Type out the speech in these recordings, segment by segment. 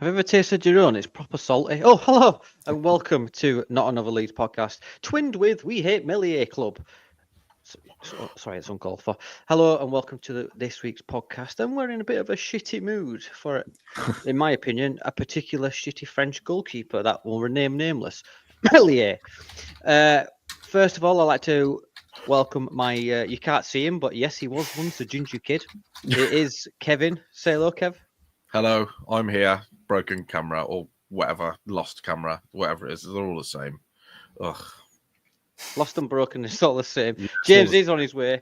Have you ever tasted your own? It's proper salty. Oh, hello, and welcome to Not Another Leeds podcast, twinned with We Hate Melier Club. Sorry, it's uncalled for. Hello, and welcome to this week's podcast. And we're in a bit of a shitty mood for, in my opinion, a particular shitty French goalkeeper that will remain nameless, Melier. First of all, I'd like to welcome my, you can't see him, but yes, he was once a ginger kid. It is Kevin. Say hello, Kev. Hello, I'm here. Broken camera or whatever, lost camera, whatever it is, they're all the same. Ugh. Lost and broken is all the same. Yeah, James is on his way,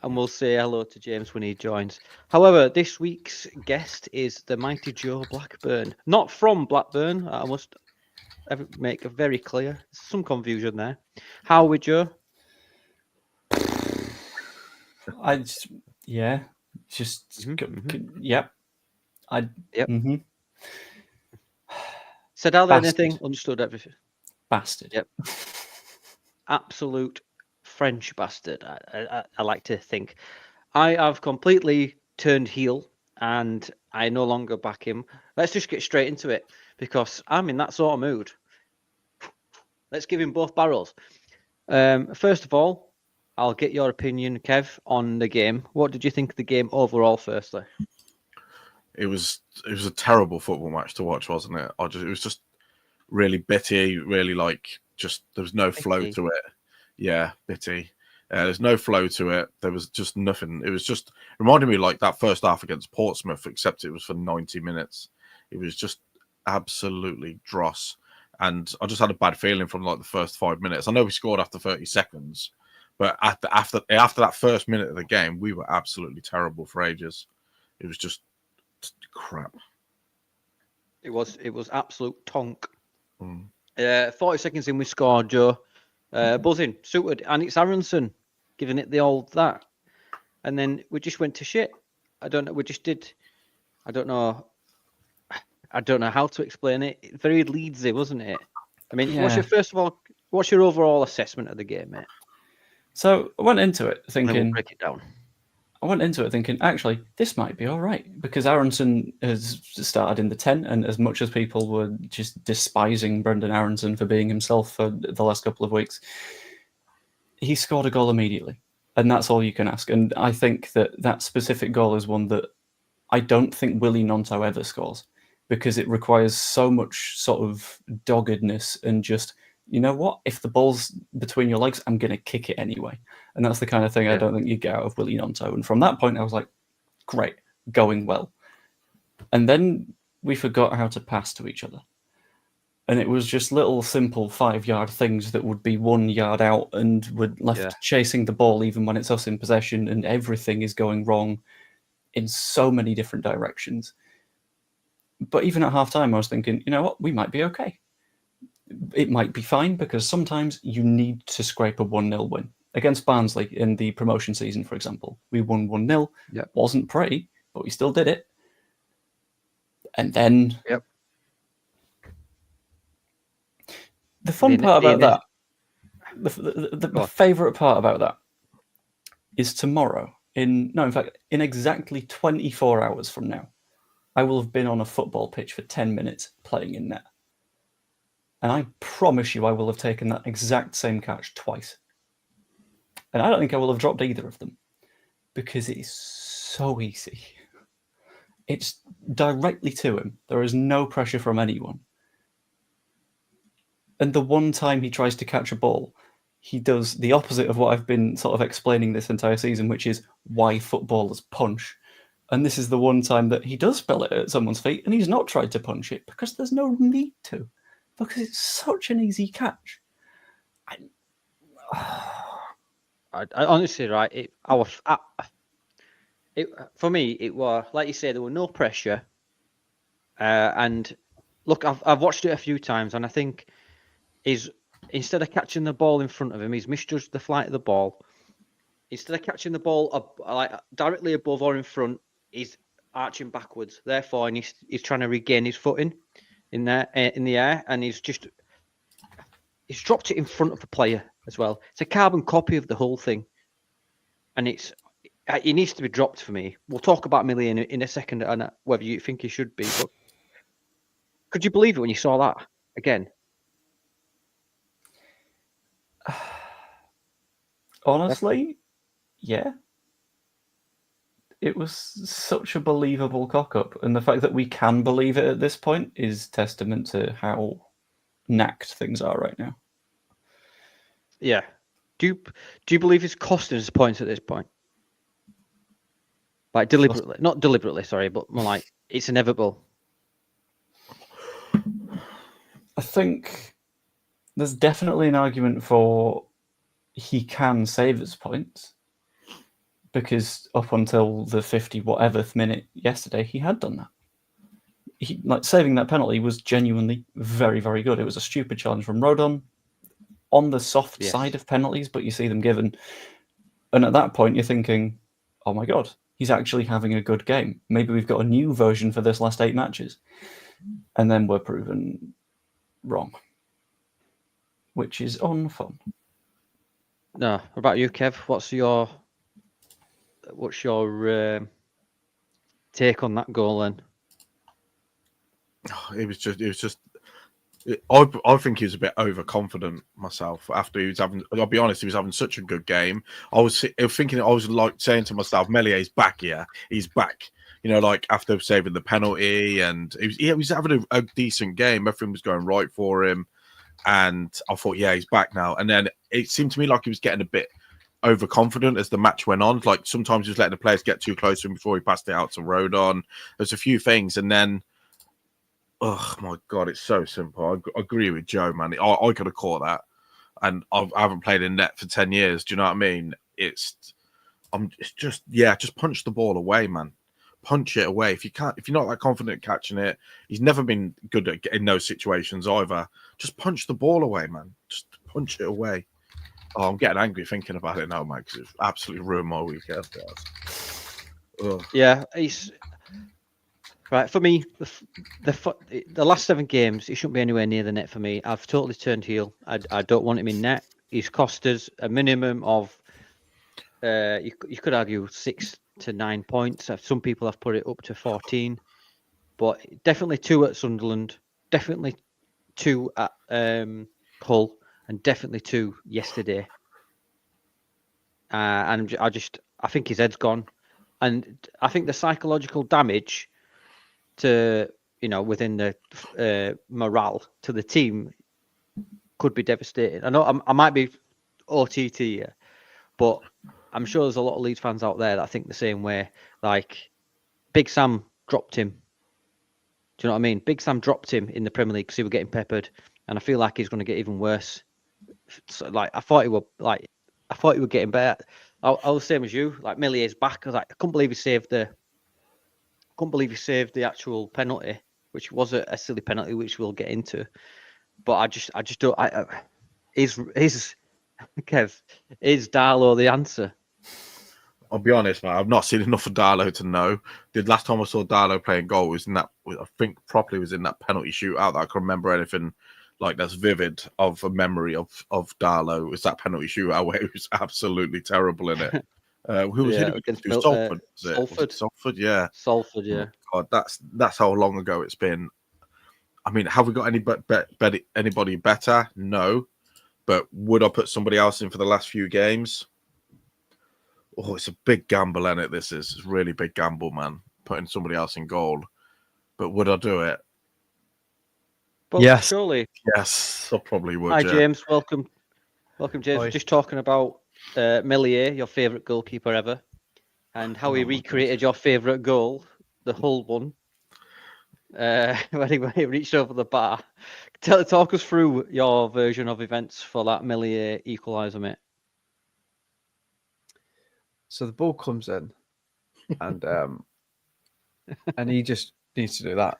and we'll say hello to James when he joins. However, this week's guest is the mighty Joe Blackburn. Not from Blackburn, I must make it very clear. Some confusion there. How are we, Joe? Yep. Yep. Said anything, understood everything. Bastard. Yep. Absolute French bastard, I like to think. I have completely turned heel and I no longer back him. Let's just get straight into it because I'm in that sort of mood. Let's give him both barrels. First of all, I'll get your opinion, Kev, on the game. What did you think of the game overall, firstly? It was a terrible football match to watch, wasn't it? It was just really bitty, really there was no flow to it. Yeah, bitty. There's no flow to it. There was just nothing. It was just reminded me like that first half against Portsmouth, except it was for 90 minutes. It was just absolutely dross. And I just had a bad feeling from like the first 5 minutes. I know we scored after 30 seconds, but after that first minute of the game, we were absolutely terrible for ages. It was just crap. It was absolute tonk. 40 seconds in, we scored, Joe. Buzzing, suited, and it's Aronson giving it the old that. And then we just went to shit. I don't know. We just did. I don't know how to explain it. Very Leedsy, wasn't it? I mean, Yeah. what's your overall assessment of the game, mate? So I went into it thinking, we'll break it down. Actually, this might be all right because Aronson has started in the 10, and as much as people were just despising Brendan Aronson for being himself for the last couple of weeks, he scored a goal immediately, and that's all you can ask. And I think that specific goal is one that I don't think Willie Gnonto ever scores because it requires so much sort of doggedness and just, you know what, if the ball's between your legs, I'm going to kick it anyway. And that's the kind of thing I don't think you get out of Willie Gnonto. And from that point, I was like, great, going well. And then we forgot how to pass to each other. And it was just little simple 5-yard things that would be 1 yard out and were left chasing the ball even when it's us in possession, and everything is going wrong in so many different directions. But even at half-time, I was thinking, you know what, we might be okay. It might be fine because sometimes you need to scrape a 1-0 win. Against Barnsley in the promotion season, for example, we won 1-0. Yep. Wasn't pretty, but we still did it. And then the fun part about that, the favourite part about that is tomorrow. In exactly 24 hours from now, I will have been on a football pitch for 10 minutes playing in net. And I promise you I will have taken that exact same catch twice. And I don't think I will have dropped either of them because it is so easy. It's directly to him. There is no pressure from anyone. And the one time he tries to catch a ball, he does the opposite of what I've been sort of explaining this entire season, which is why footballers punch. And this is the one time that he does spell it at someone's feet and he's not tried to punch it because there's no need to. Because it's such an easy catch. I honestly, right? For me, it was like you say, there were no pressure. And look, I've watched it a few times, and I think instead of catching the ball in front of him, he's misjudged the flight of the ball. Instead of catching the ball directly above or in front, he's arching backwards. Therefore, and he's trying to regain his footing in the air, and he's dropped it in front of the player as well. It's a carbon copy of the whole thing, and it needs to be dropped for me. We'll talk about Melier in a second and whether you think he should be, but Could you believe it when you saw that again? Honestly, yeah. It was such a believable cock-up, and the fact that we can believe it at this point is testament to how knacked things are right now. Yeah. Do you believe it's costing us points at this point? Like deliberately, not deliberately, sorry, but more like it's inevitable. I think there's definitely an argument for he can save us points, because up until the 50 whateverth minute yesterday, he had done that. Saving that penalty was genuinely very, very good. It was a stupid challenge from Rodon on the soft side of penalties, but you see them given. And at that point, you're thinking, oh my God, he's actually having a good game. Maybe we've got a new version for this last 8 matches. And then we're proven wrong, which is unfun. No, what about you, Kev? What's your take on that goal then? It was just. I think he was a bit overconfident myself after he was having. I'll be honest, he was having such a good game. I was thinking, I was like saying to myself, Melier's back here. He's back. You know, like after saving the penalty, and he was having a decent game. Everything was going right for him, and I thought, yeah, he's back now. And then it seemed to me like he was getting a bit overconfident as the match went on. Like sometimes he was letting the players get too close to him before he passed it out to Rodon. There's a few things, and then. Oh my God, it's so simple. I agree with Joe, man. I could have caught that, and I haven't played in net for 10 years. Do you know what I mean? It's just punch the ball away, man. Punch it away. If you're not that confident catching it, he's never been good in those situations either. Just punch the ball away, man. Just punch it away. Oh, I'm getting angry thinking about it now, man, because it's absolutely ruined my weekend. Yeah, he's. Right, for me, the last 7 games, he shouldn't be anywhere near the net for me. I've totally turned heel. I don't want him in net. He's cost us a minimum of, you could argue 6 to 9 points. Some people have put it up to 14, but definitely 2 at Sunderland, definitely 2 at Hull, and definitely 2 yesterday. And I think his head's gone, and I think the psychological damage to within the morale to the team could be devastating. I know I might be OTT here, but I'm sure there's a lot of Leeds fans out there that think the same way. Like Big Sam dropped him. Do you know what I mean? Big Sam dropped him in the Premier League because he was getting peppered, and I feel like he's going to get even worse. So, I thought he was getting better. I was the same as you. Like Melier's back. I was like, I couldn't believe he saved the actual penalty, which was a silly penalty, which we'll get into. But I just don't. Is Darlow the answer? I'll be honest, man. I've not seen enough of Darlow to know. The last time I saw Darlow playing goal was in that. I think properly was in that penalty shootout. That I can remember anything like that's vivid of a memory of Darlow. It was that penalty shootout where he was absolutely terrible in it. Who was it? Against Salford. Salford, yeah. Salford, yeah. Oh, God, that's how long ago it's been. I mean, have we got anybody better? No. But would I put somebody else in for the last few games? Oh, it's a big gamble, isn't it? It's a really big gamble, man. Putting somebody else in goal. But would I do it? But yes. Surely. Yes, I probably would. Hi, yeah. James. Welcome, James. Hi. We're just talking about Melier, your favourite goalkeeper ever, and how he recreated your favourite goal, the Hull one, when he reached over the bar. Talk us through your version of events for that Melier equaliser, mate. So the ball comes in, and and he just needs to do that.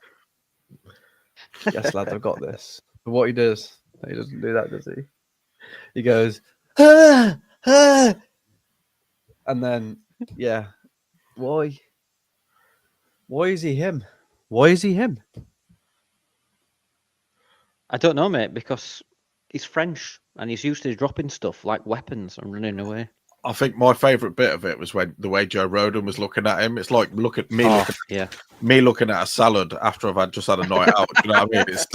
Yes, lad, I've got this. But what he does, he doesn't do that, does he? He goes, ah, ah. And then, yeah, why? Why is he him? Why is he him? I don't know, mate, because he's French and he's used to dropping stuff like weapons and running away. I think my favourite bit of it was when the way Joe Roden was looking at him. It's like look at me, me looking at a salad after I've just had a night out. You know what I mean? It's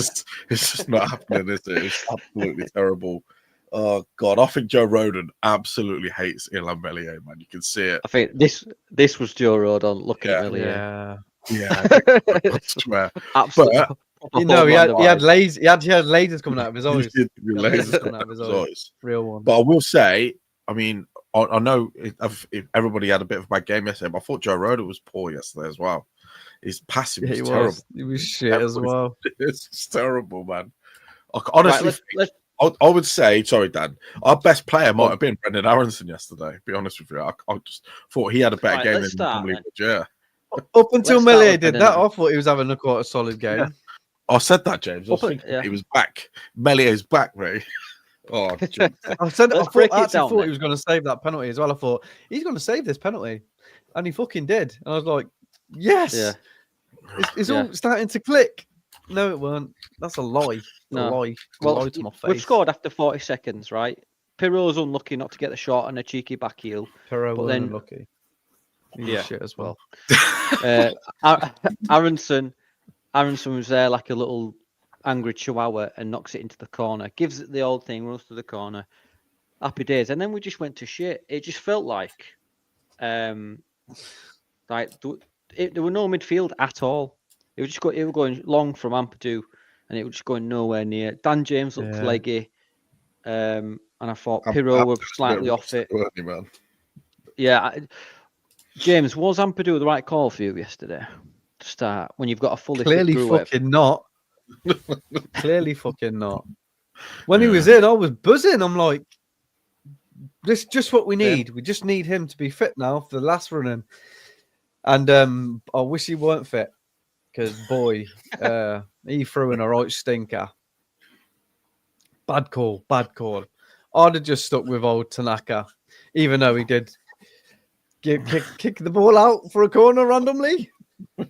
just not happening, is it? It's absolutely terrible. Oh God, I think Joe Roden absolutely hates Ilan Melier, man. You can see it. I think this was Joe Roden looking at Melier. Yeah, I swear. Absolutely. He had lasers coming out of his eyes. Lasers coming out of his eyes. Real one. But I will say, I mean, I know if everybody had a bit of a bad game yesterday, but I thought Joe Roden was poor yesterday as well. His passing was terrible. He was shit as well. It's terrible, man. Honestly, I would say, sorry, Dan, our best player might have been Brendan Aronson yesterday. Be honest with you, I just thought he had a better game than normally would. Yeah. Up until Melier did that, I thought he was having quite a solid game. Yeah. I said that, James. I was thinking he was back. Melier's back, Ray. Oh, I thought he was going to save that penalty as well. I thought he's going to save this penalty, and he fucking did. And I was like, yes, it's all starting to click. No, it weren't. That's a lie. No. A lie. Well, lie to my face. We've scored after 40 seconds, right? Pirro's unlucky not to get the shot and a cheeky back heel. Pirro was unlucky. He's shit as well. Aronson was there like a little angry chihuahua and knocks it into the corner, gives it the old thing, runs to the corner. Happy days. And then we just went to shit. It just felt like there were no midfield at all. It was going long from Ampadu and it was just going nowhere near. Dan James looked leggy. And I thought Pirro was slightly off it. James, was Ampadu the right call for you yesterday to start when you've got a fully clearly fucking not. Clearly fucking not. When he was in, I was buzzing. I'm like, this is just what we need. We just need him to be fit now for the last running. And I wish he weren't fit because boy, he threw in a right stinker. Bad call. I'd have just stuck with old Tanaka, even though he did kick the ball out for a corner randomly. I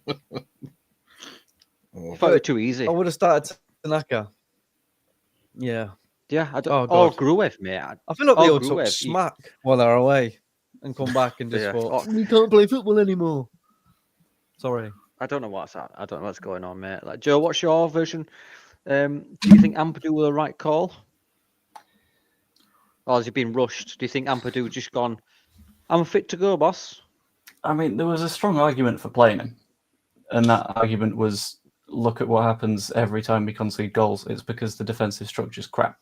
thought it was too easy. I would have started Tanaka. Yeah. I don't. Oh, Gruev, mate. I feel like they all took smack while they're away and come back and just thought, we can't play football anymore. Sorry. I don't know what's going on, mate. Like Joe, what's your version? Do you think Ampadu was the right call? Or has he been rushed? Do you think Ampadu just gone, I'm fit to go, boss? I mean, there was a strong argument for playing him. And that argument was, look at what happens every time we concede goals. It's because the defensive structure's crap.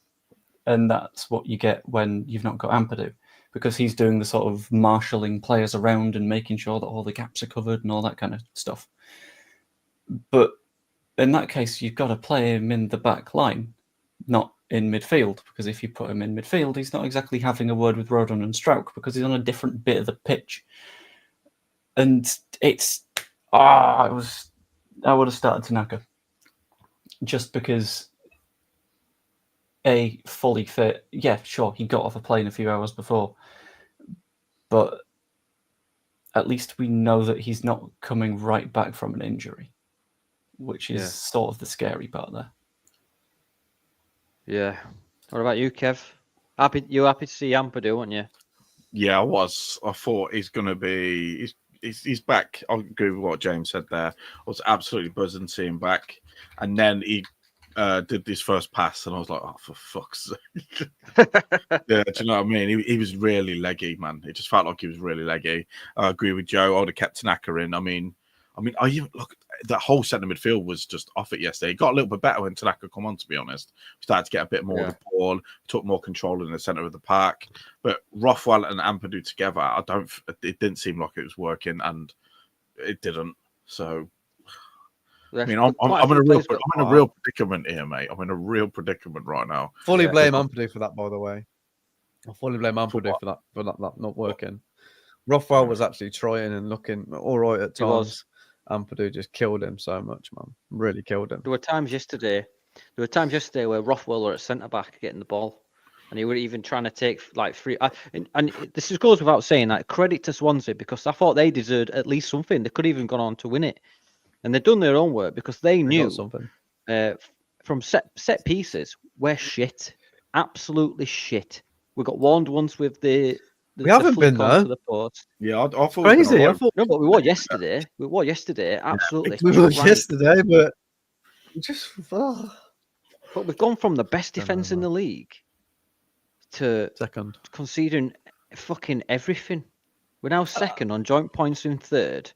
And that's what you get when you've not got Ampadu. Because he's doing the sort of marshalling players around and making sure that all the gaps are covered and all that kind of stuff. But in that case, you've got to play him in the back line, not in midfield. Because if you put him in midfield, he's not exactly having a word with Rodon and Strauch because he's on a different bit of the pitch. And it's... I would have started Tanaka. Just because... fully fit. Yeah, sure, he got off a plane a few hours before. But at least we know that he's not coming right back from an injury, which is sort of the scary part there. Yeah. What about you, Kev? You happy to see Ampadu, weren't you? Yeah, I was. I thought he's going to be... He's back. I'll agree with what James said there. I was absolutely buzzing to see him back. And then he did this first pass, and I was like, oh, for fuck's sake. Yeah, do you know what I mean? He was really leggy, man. It just felt like he was really leggy. I agree with Joe. I would have kept Tanaka in. I mean, I even look, that whole centre midfield was just off it yesterday. It got a little bit better when Tanaka come on, to be honest. We started to get a bit more of the ball, took more control in the centre of the park. But Rothwell and Ampadu together, it didn't seem like it was working, and it didn't. So, I mean, I'm in a real predicament here, mate. I'm in a real predicament right now. Fully blame Ampadu for that, by the way. I fully blame Ampadu for that not working. Rothwell was actually trying and looking all right at times. Ampadu just killed him so much, man. Really killed him. There were times yesterday where Rothwell were at centre back getting the ball, and he were even trying to take like three. And this goes without saying, like, credit to Swansea, because I thought they deserved at least something. They could have even gone on to win it, and they've done their own work because they knew something. From set pieces, we're shit, absolutely shit. We got warned once with the We haven't flick been onto there. the post. Yeah, I thought Crazy. I I thought No, but we were yesterday. We were yesterday. Absolutely. we were tripe. yesterday, but just But we've gone from the best Don't know, defense in man. the league to second. conceding fucking everything. We're now second on joint points in third.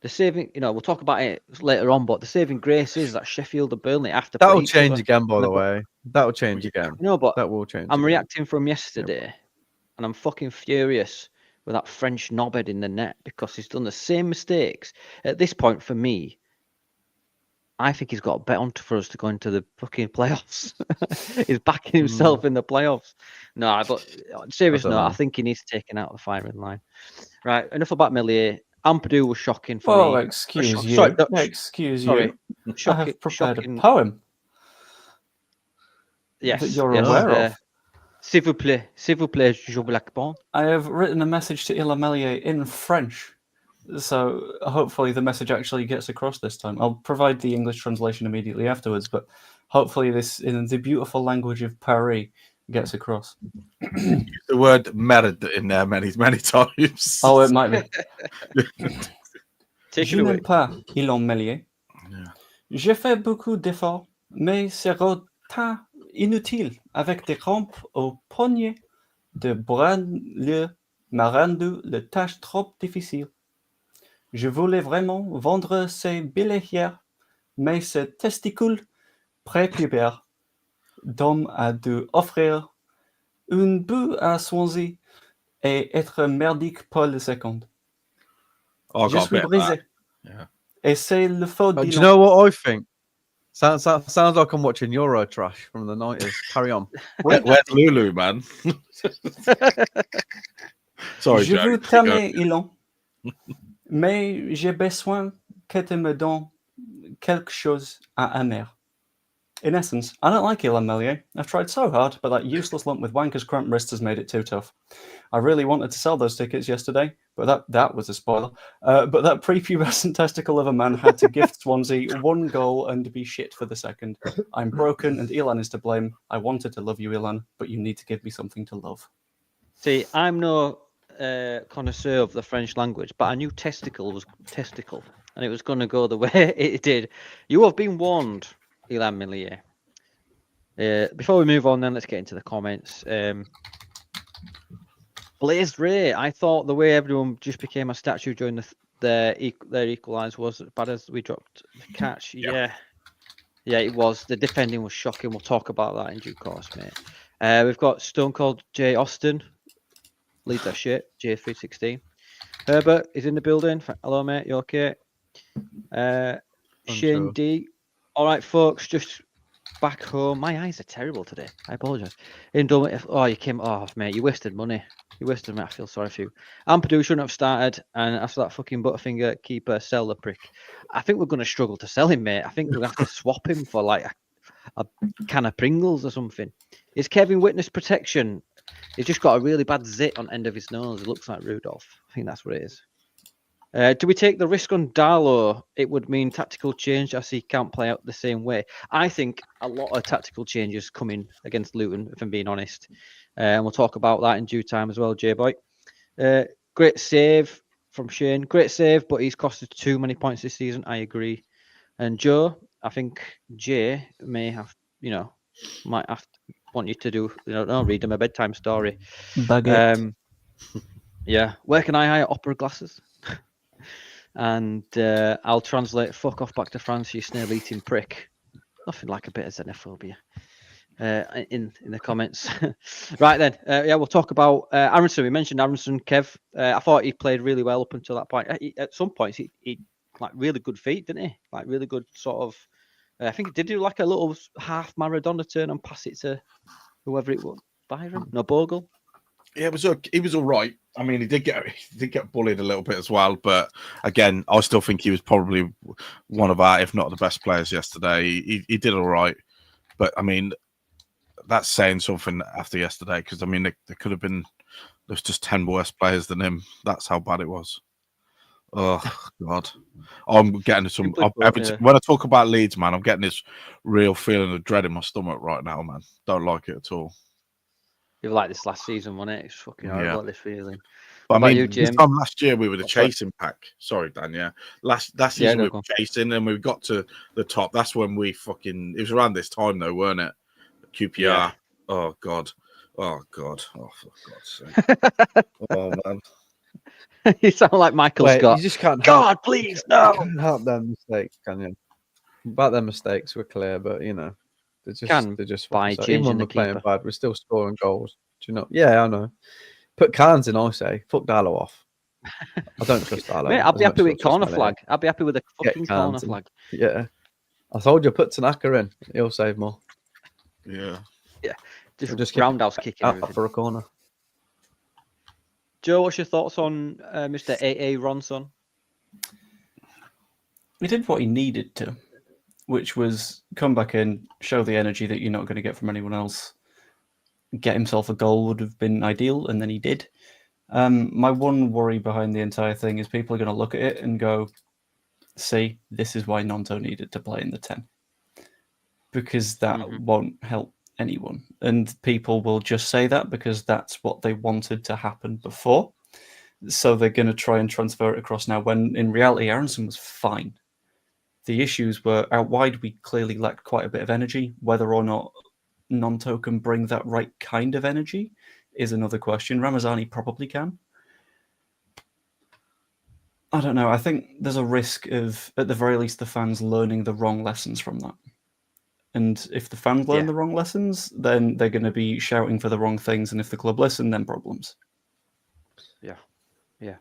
The saving, we'll talk about it later on, but the saving grace is that Sheffield and Burnley have to play That'll each change other. again, by And the they've way. That'll change again. But That will change. I'm again. reacting from yesterday, and I'm fucking furious with that French knobhead in the net because he's done the same mistakes. At this point, for me, I think he's got a bet on for us to go into the fucking playoffs. He's backing himself in the playoffs. No, but on serious note, I know. think he needs taken out of the firing line. Right, enough about Melier. Ampadu was shocking for Well, me. excuse you. Sorry, Excuse sorry. you. I Shocking, have prepared shocking. a poem Yes, that you're yes, aware of. S'il vous plaît, je vous l'accorde. I have written a message to Melier in French, so hopefully the message actually gets across this time. I'll provide the English translation immediately afterwards, but hopefully this, in the beautiful language of Paris, gets across. Use the word merde in there many times. Oh, it might be. Take Je it away. n'aime pas Melier. Yeah. J'ai fait beaucoup d'efforts, mais c'est tant inutile avec des rampes au poignet de branle m'a rendu la tâche trop difficile. Je voulais vraiment vendre ces billets hier, mais ce testicule prépubère d'homme a dû offrir une but à Swansea et être merdique pour le second. I Je got a suis bit of that. brisé. Yeah. Et c'est le faute Do you d'Elon. know what I think? Sounds like I'm watching Euro trash from the 90s. Carry on. Where's Lulu, man? Sorry, Je Joe. veux t'aimer, Elon, mais j'ai besoin que tu me donnes quelque chose à aimer. In essence, I don't like Elon Melier. I've tried so hard, but that useless lump with wanker's cramped wrists has made it too tough. I really wanted to sell those tickets yesterday, but that was a spoiler. But that prepubescent testicle of a man had to gift Swansea one goal and be shit for the second. I'm broken, and Elon is to blame. I wanted to love you, Elon, but you need to give me something to love. See, I'm no connoisseur of the French language, but I knew testicle was testicle, and it was going to go the way it did. You have been warned, Elon Melier. Before we move on, then let's get into the comments. Blazed Ray, I thought the way everyone just became a statue during their equalise was as bad as we dropped the catch. Yeah, it was. The defending was shocking. We'll talk about that in due course, mate. We've got Stone Cold Jay Austin. Leads that shit. J316. Herbert is in the building. Hello, mate. You okay? Shane D. All right, folks. Just back home. My eyes are terrible today. I apologise. Oh, you came. Oh, mate, you wasted money. You wasted money. I feel sorry for you. Ampadu shouldn't have started. And after that fucking Butterfinger keeper, sell the prick. I think we're going to struggle to sell him, mate. I think we're going to have to swap him for like a can of Pringles or something. Is Kevin witness protection? He's just got a really bad zit on end of his nose. It looks like Rudolph. I think that's what it is. Do we take the risk on Darlow? It would mean tactical change as he can't play out the same way. I think a lot of tactical changes coming against Luton, if I'm being honest. And we'll talk about that in due time as well, J-Boy. Great save from Shane. Great save, but he's costed too many points this season. I agree. And Joe, I think Jay may have, might have to want you to do, read him a bedtime story. Baguette. Yeah. Where can I hire opera glasses? And I'll translate fuck off back to France, you snail eating prick. Nothing like a bit of xenophobia in the comments. Right then, we'll talk about Aronson. We mentioned Aronson, Kev. I thought he played really well up until that point. At some points, he like really good feet, didn't he? Like really good sort of. I think he did do like a little half Maradona turn and pass it to whoever it was. Byron? No, Bogle? Yeah, he was all right. I mean, he did get bullied a little bit as well, but again, I still think he was probably one of our, if not the best players yesterday. He did all right, but I mean, that's saying something after yesterday because I mean, there could have been there's just 10 worse players than him. That's how bad it was. Oh God, I'm getting some. When I talk about Leeds, man, I'm getting this real feeling of dread in my stomach right now, man. Don't like it at all. It was like this last season, wasn't it? It's fucking horrible, this feeling. But What I about mean, you, this James? time last year we were the Sorry. chasing pack. Sorry, Dan. Yeah, last season no, we go were on. chasing, and we got to the top. That's when we fucking. It was around this time though, weren't it? QPR. Yeah. Oh god. Oh god. Oh for God's sake. Oh man. You sound like Michael Scott. You just can't God, help, please, you no. can't help their mistakes, can you? About their mistakes were clear, but you know, they're just by fucking- even changing when the we're playing keeper. bad, we're still scoring goals. Do you know? Yeah, I know. Put Carnes in, I say. Fuck Darlow off. I don't trust Darlow. Mate, I'll as be much happy as I with trust corner Melier. flag. I'll be happy with a Get fucking corner Carnes in. flag. Yeah, I told you, put Tanaka in. He'll save more. Yeah. Just keep roundhouse kicking out everything. for a corner. Joe, what's your thoughts on Mr. A.A. Ronson? He did what he needed to, which was come back in, show the energy that you're not going to get from anyone else. Get himself a goal would have been ideal, and then he did. My one worry behind the entire thing is people are going to look at it and go, see, this is why Nonto needed to play in the 10. Because that won't help anyone. And people will just say that because that's what they wanted to happen before. So they're going to try and transfer it across now, when in reality, Aronson was fine. The issues were out wide. We clearly lacked quite a bit of energy. Whether or not Nonto can bring that right kind of energy is another question. Ramazani probably can. I don't know. I think there's a risk of, at the very least, the fans learning the wrong lessons from that. And if the fans learn the wrong lessons, then they're going to be shouting for the wrong things. And if the club listen, then problems. Yeah,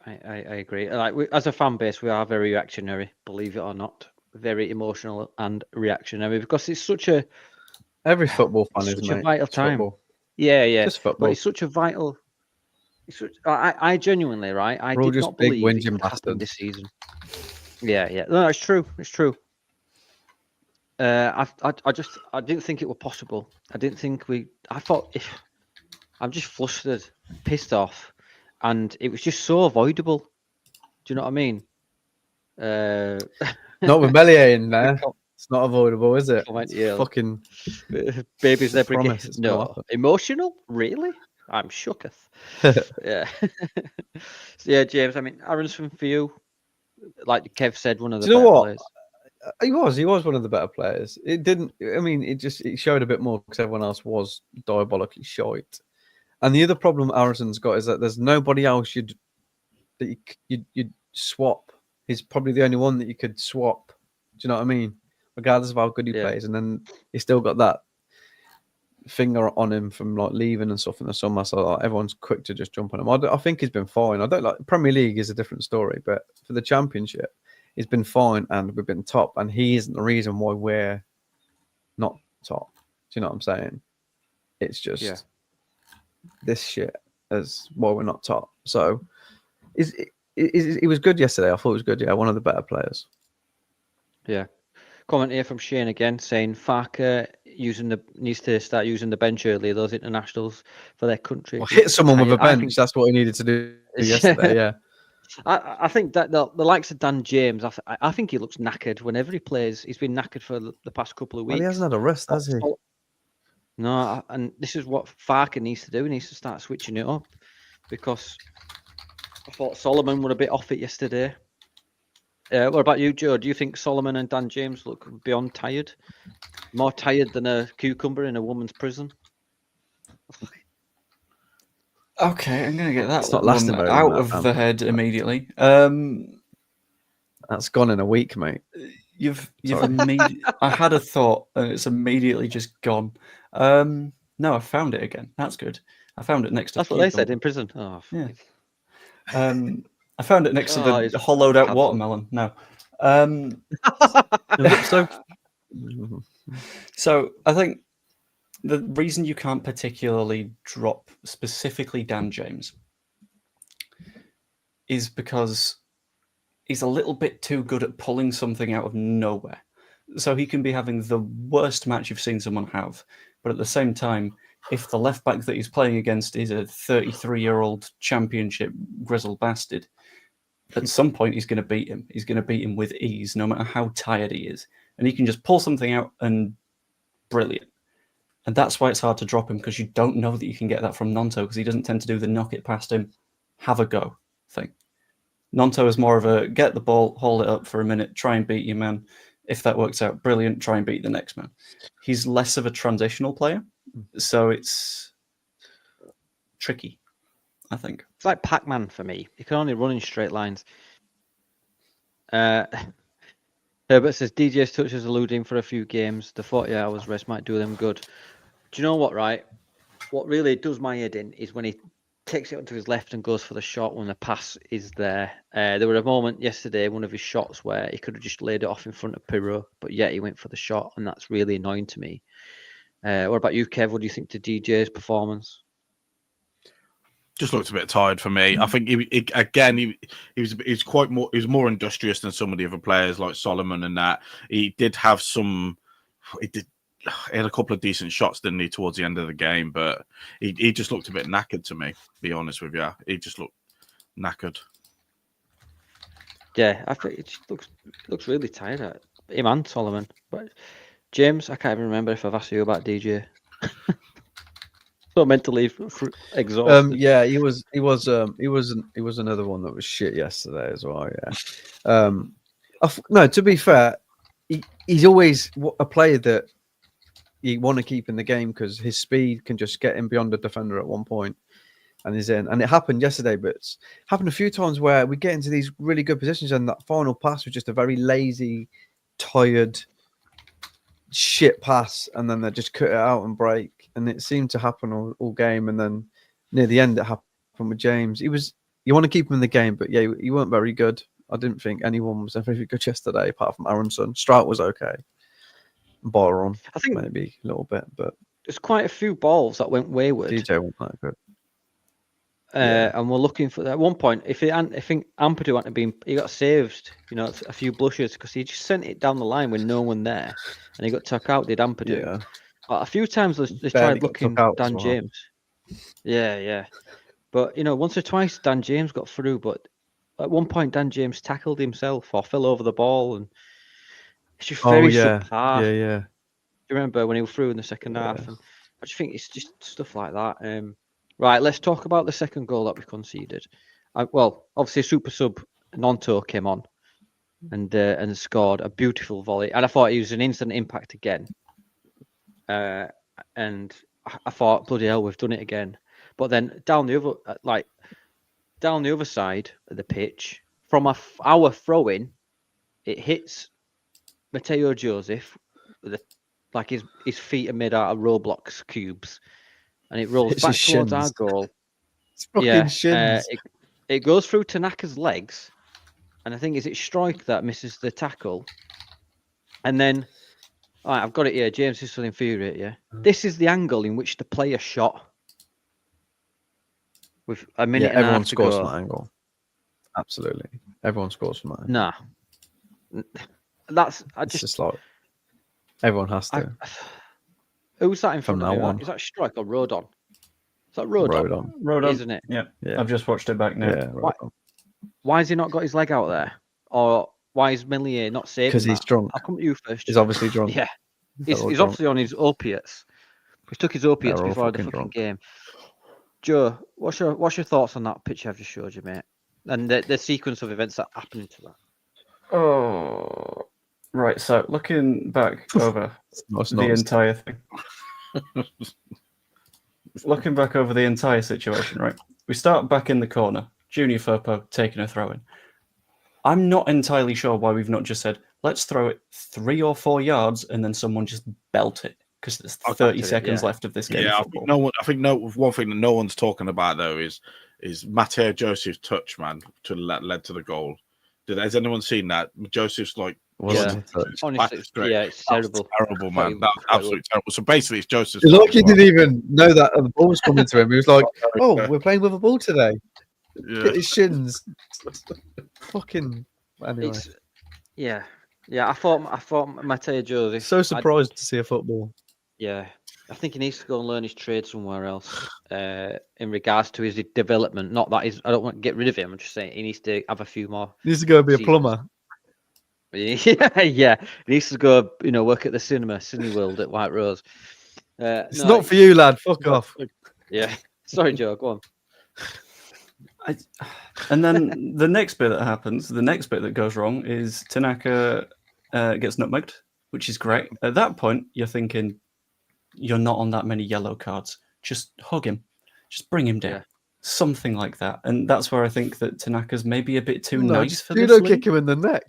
I agree. Like as a fan base, we are very reactionary, believe it or not. Very emotional and reactionary because it's such a Every football fan is, such a mate. vital It's time. football. Yeah. Just football. But it's such a vital. I genuinely, right? I We're all did just not big believe it whinging could happen bastards. this season. Yeah. No, it's true. It's true. I didn't think it was possible. I didn't think I thought I'm just flustered, pissed off, and it was just so avoidable. Do you know what I mean? Not with Melier in there. It's not avoidable, is it? Yeah. Fucking baby's never promise. again. It's gonna No, happen. emotional? Really? I'm shooketh. Yeah. So yeah, James. I mean, Aronson for you, like Kev said, one of the Do you know better what? players. He was one of the better players. It didn't. I mean, it showed a bit more because everyone else was diabolically shite. And the other problem Arison's got is that there's nobody else you'd swap. He's probably the only one that you could swap. Do you know what I mean? Regardless of how good he plays, and then he's still got that finger on him from like leaving and stuff in the summer. So like, everyone's quick to just jump on him. I think he's been fine. I don't like Premier League is a different story, but for the Championship, he's been fine, and we've been top. And he isn't the reason why we're not top. Do you know what I'm saying? It's just this shit is why we're not top. So, he was good yesterday. I thought he was good. Yeah, one of the better players. Yeah. Comment here from Shane again saying Farke needs to start using the bench earlier, those internationals for their country. Well, hit someone with a bench. That's what he needed to do yesterday. Yeah. I think that the likes of Dan James, I think he looks knackered whenever he plays. He's been knackered for the past couple of weeks. Well, he hasn't had a rest, has he? No, and this is what Farke needs to do. He needs to start switching it up because I thought Solomon were a bit off it yesterday. What about you, Joe? Do you think Solomon and Dan James look beyond tired? More tired than a cucumber in a woman's prison? Okay, I'm going to get that It's not lasting one very out long, of the head immediately. That's gone in a week, mate. You've I had a thought and it's immediately just gone. No, I found it again. That's good. I found it next to. That's what they said in prison. Oh, yeah. I found it next to the it's hollowed out watermelon. No. So I think the reason you can't particularly drop specifically Dan James is because he's a little bit too good at pulling something out of nowhere. So he can be having the worst match you've seen someone have, but at the same time, if the left back that he's playing against is a 33-year-old championship grizzled bastard, at some point he's going to beat him. He's going to beat him with ease, no matter how tired he is. And he can just pull something out and brilliant. And that's why it's hard to drop him, because you don't know that you can get that from Nonto, because he doesn't tend to do the knock it past him, have a go thing. Nonto is more of a get the ball, hold it up for a minute, try and beat your man. If that works out, brilliant, try and beat the next man. He's less of a transitional player, so it's tricky, I think. It's like Pac-Man for me. You can only run in straight lines. Herbert says DJ's touch is eluding for a few games. The 40 hours rest might do them good. Do you know what, right? What really does my head in is when he takes it onto his left and goes for the shot when the pass is there. There was a moment yesterday, one of his shots, where he could have just laid it off in front of Pirro, but yet he went for the shot, and that's really annoying to me. What about you, Kev? What do you think to DJ's performance? Just looked a bit tired for me. I think he was more industrious than some of the other players like Solomon and that. He did have some. He had a couple of decent shots, didn't he, towards the end of the game? But he just looked a bit knackered to me. To be honest with you, he just looked knackered. Yeah, I think it just looks really tired. Him and Solomon. But James, I can't even remember if I've asked you about DJ. So mentally exhausted. Yeah, he was another one that was shit yesterday as well. Yeah. No, to be fair, he's always a player that you want to keep in the game because his speed can just get him beyond the defender at one point and he's in. And it happened yesterday, but it's happened a few times where we get into these really good positions and that final pass was just a very lazy, tired, shit pass, and then they just cut it out and break. And it seemed to happen all game. And then near the end, it happened with James. You want to keep him in the game, but yeah, he weren't very good. I didn't think anyone was very good yesterday, apart from Aronson. Strout was okay. Byron, I think maybe a little bit, but there's quite a few balls that went wayward. DJ wasn't that good. And we're looking for at one point. I think Ampadu hadn't been, he got saved. A few blushes because he just sent it down the line with no one there, and he got took out. Did Ampadu? Yeah. But a few times they tried looking Dan James. Yeah. But once or twice Dan James got through, but at one point Dan James tackled himself or fell over the ball, and it's just very subpar. Yeah. Do you remember when he was through in the second half? And I just think it's just stuff like that. Right, let's talk about the second goal that we conceded. Obviously, super sub Nonto came on and scored a beautiful volley, and I thought he was an instant impact again. And I thought, bloody hell, we've done it again. But then down the other side of the pitch, from our throw-in, it hits Mateo Joseph with his feet are made out of Roblox cubes, and it rolls back towards our goal. It's fucking shins. It goes through Tanaka's legs, and I think is it Strike that misses the tackle, and then. All right, I've got it here. James, this will infuriate you. This is the angle in which the player shot. With a minute and a half to go. Everyone scores from that angle. Absolutely. Everyone scores from that angle. Nah. It's just like everyone has to. Who's that in front from of now you? on. Is that Strike or Rodon? Is that Rodon? Rodon, isn't it? Yeah. Yeah. I've just watched it back now. Yeah, Why has he not got his leg out there? Or why is Melier not saving because he's drunk. I'll come to you first. He's obviously drunk. Yeah. He's obviously on his opiates. He took his opiates before the fucking game. Joe, what's your thoughts on that picture I've just showed you, mate? And the sequence of events that happened to that? Oh, right. So looking back over the entire thing. Looking back over the entire situation, right? We start back in the corner. Junior Firpo taking a throw in. I'm not entirely sure why we've not just said, let's throw it 3 or 4 yards and then someone just belt it because there's 30 seconds left of this game. Yeah, one thing that no one's talking about though is Mateo Joseph's touch, man, led to the goal. Has anyone seen that? Joseph's honestly, it's terrible. Terrible, man. That's absolutely terrible. So basically, it's Joseph's. It's like he didn't even know that the ball was coming to him. He was like, "Oh, we're playing with a ball today." Get his shins. Fucking anyway. I thought Mateo Joseph. So surprised to see a football. Yeah, I think he needs to go and learn his trade somewhere else. In regards to his development, not that I don't want to get rid of him. I'm just saying he needs to have a few more. He needs to go be a plumber. Yeah. He needs to go, work at the Cineworld at White Rose. It's not for you, lad. Fuck off. Yeah. Sorry, Joe. Go on. And then the next bit that happens, the next bit that goes wrong is Tanaka gets nutmegged, which is great. At that point, you're thinking, you're not on that many yellow cards. Just hug him. Just bring him down. Yeah. Something like that. And that's where I think that Tanaka's maybe a bit too nice for this judo league. kick him in the neck.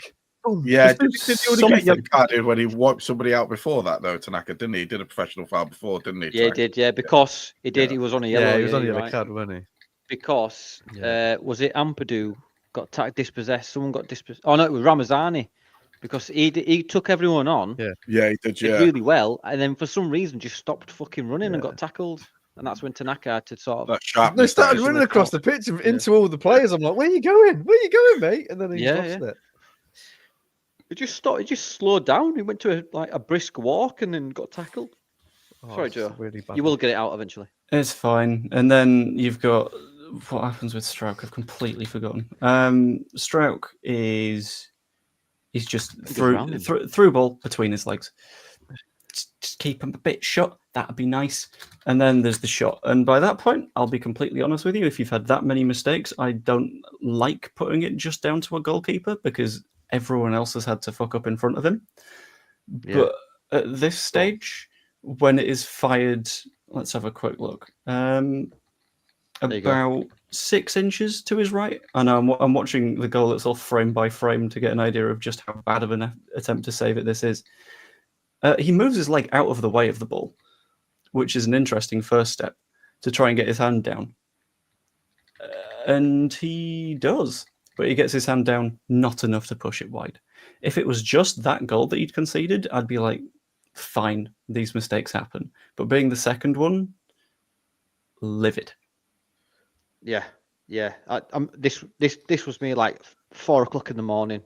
Boom. Yeah, Just did he only get yellow carded when he wiped somebody out before that, though, Tanaka, didn't he? He did a professional foul before, didn't he? Yeah, he did. Yeah, because he did. Yeah. He was on a yellow. Yeah, he was on a you're yellow right. card, wasn't he? Because Yeah. was it Ampadu got attacked, dispossessed? Someone got dispossessed. Oh no, it was Ramazani, because he took everyone on, Yeah, he did. did Yeah, really well, and then for some reason just stopped fucking running and Yeah. got tackled, and that's when Tanaka had to sort of that sharp. They started running across the pitch into all the players. I'm like, where are you going? Where are you going, mate? And then he lost it. It just stopped. It just slowed down. He went to a brisk walk and then got tackled. Oh, Sorry, it's Joe. Really bad. You will get it out eventually. It's fine. And then you've got what happens with Strouk. I've completely forgotten. Strouk is just through ball between his legs. Just keep him a bit shut. That'd be nice. And then there's the shot. And by that point, I'll be completely honest with you. If you've had that many mistakes, I don't like putting it just down to a goalkeeper because everyone else has had to fuck up in front of him. Yeah. But at this stage, when it is fired, let's have a quick look. About 6 inches to his right. I know I'm watching the goal itself frame by frame to get an idea of just how bad of an attempt to save it this is. He moves his leg out of the way of the ball, which is an interesting first step to try and get his hand down. And he does, but he gets his hand down not enough to push it wide. If it was just that goal that he'd conceded, I'd be like, fine, these mistakes happen. But being the second one, livid. Yeah. This was me like 4 o'clock in the morning.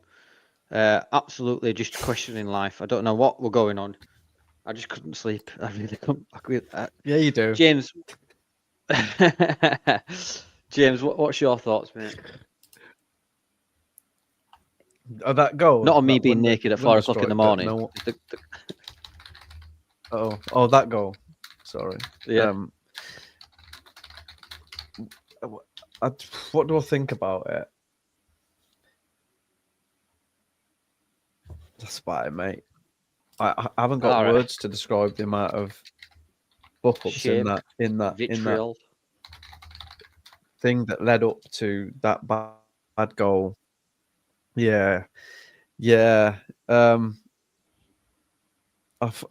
Absolutely just questioning life. I don't know what were going on. I just couldn't sleep. I really couldn't. Yeah, you do. James, James, what's your thoughts, mate? Oh, that goal. Not on me that being window- naked at 4 o'clock in the morning. No, The- oh, that goal. Sorry. yeah. What do I think about it? That's about it, mate. I haven't got All right. words to describe the amount of buck-ups Shame, in that Vitriol. thing that led up to that bad goal. Yeah. I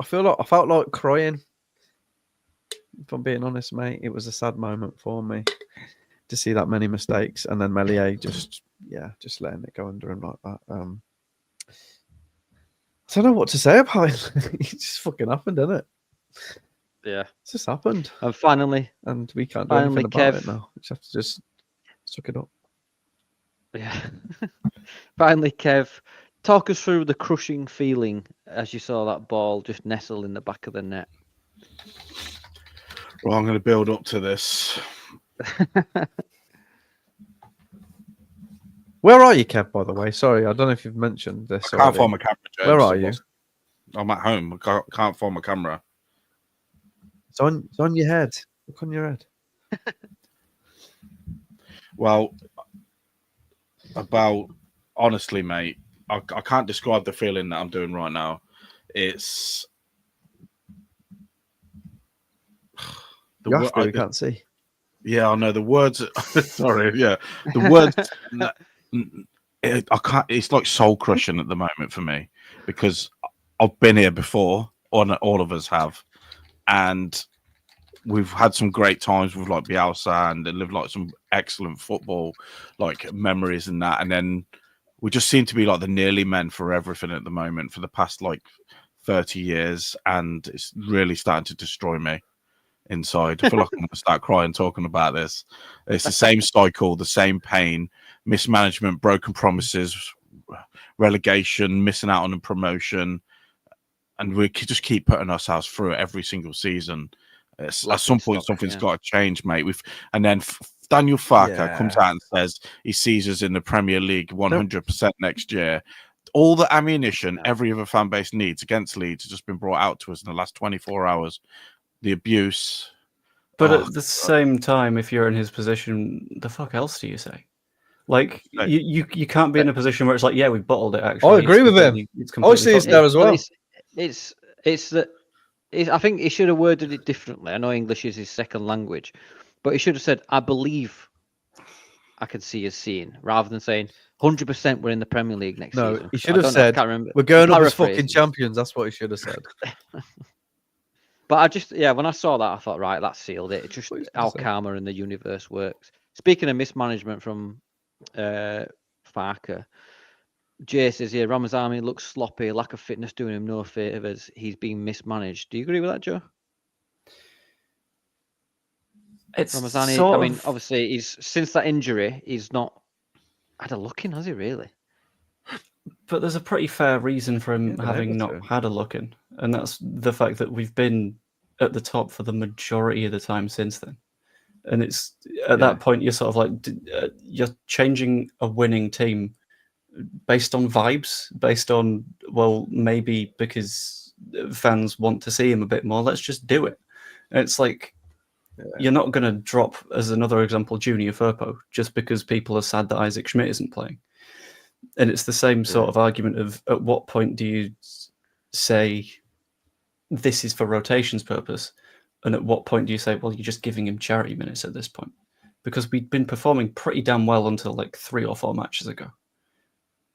felt like crying. If I'm being honest, mate, it was a sad moment for me to see that many mistakes, and then Melier just letting it go under him like that. I don't know what to say about it. It just fucking happened, didn't it? Yeah. It just happened, And finally, and we can't do Finally, anything about Kev. it now. We just have to just suck it up. yeah. Finally, Kev, talk us through the crushing feeling as you saw that ball just nestle in the back of the net. Well, I'm going to build up to this. Where are you, Kev, by the way? Sorry, I don't know if you've mentioned this. I can't already. find my camera, James. Where are you? I'm at home. I can't find my camera. It's on your head. Look on your head. Well, honestly, mate, I can't describe the feeling that I'm doing right now. It's You have to, you can't see. Yeah, I know the words. Sorry, yeah, the words. I can't. It's like soul crushing at the moment for me because I've been here before. All of us have, and we've had some great times with like Bielsa and lived like some excellent football, like memories and that. And then we just seem to be like the nearly men for everything at the moment for the past like 30 years, and it's really starting to destroy me inside. I feel like I'm going to start crying talking about this. It's the same cycle, the same pain, mismanagement, broken promises, relegation, missing out on a promotion, and we just keep putting ourselves through it every single season. At some point, something's got to change, mate. And then Daniel Farke comes out and says he sees us in the Premier League 100% next year. All the ammunition every other fan base needs against Leeds has just been brought out to us in the last 24 hours. the abuse. But Oh, at the same time, if you're in his position, the fuck else do you say? Like, you can't be in a position where it's like, yeah, we bottled it. Actually, I agree with him. It's I completely see it's fine. there as well. It's that. I think he should have worded it differently. I know English is his second language, but he should have said, "I believe I can see us seeing," rather than saying 100% we're in the Premier League next No, season. he should I have don't know, I said, can't remember. "We're going I'm up as fucking paraphrasing. champions." That's what he should have said. But I just, when I saw that, I thought, right, that's sealed it. It's just What he should how have said. karma in the universe works. Speaking of mismanagement from Farke, Jay says here, Ramazani looks sloppy, lack of fitness doing him no favours. He's being mismanaged. Do you agree with that, Joe? It's Ramazani, sort I mean, of, obviously, he's since that injury, he's not had a look in, has he, really? but there's a pretty fair reason for him been having able not to. had a look in, and that's the fact that we've been at the top for the majority of the time since then. And it's at that point you're sort of like you're changing a winning team based on vibes, based on, well, maybe because fans want to see him a bit more, let's just do it. And it's like, you're not going to drop, as another example, Junior Firpo just because people are sad that Isaac Schmidt isn't playing. And it's the same sort of argument of, at what point do you say this is for rotations purpose, and at what point do you say, well, you're just giving him charity minutes at this point? Because we'd been performing pretty damn well until like 3 or 4 matches ago.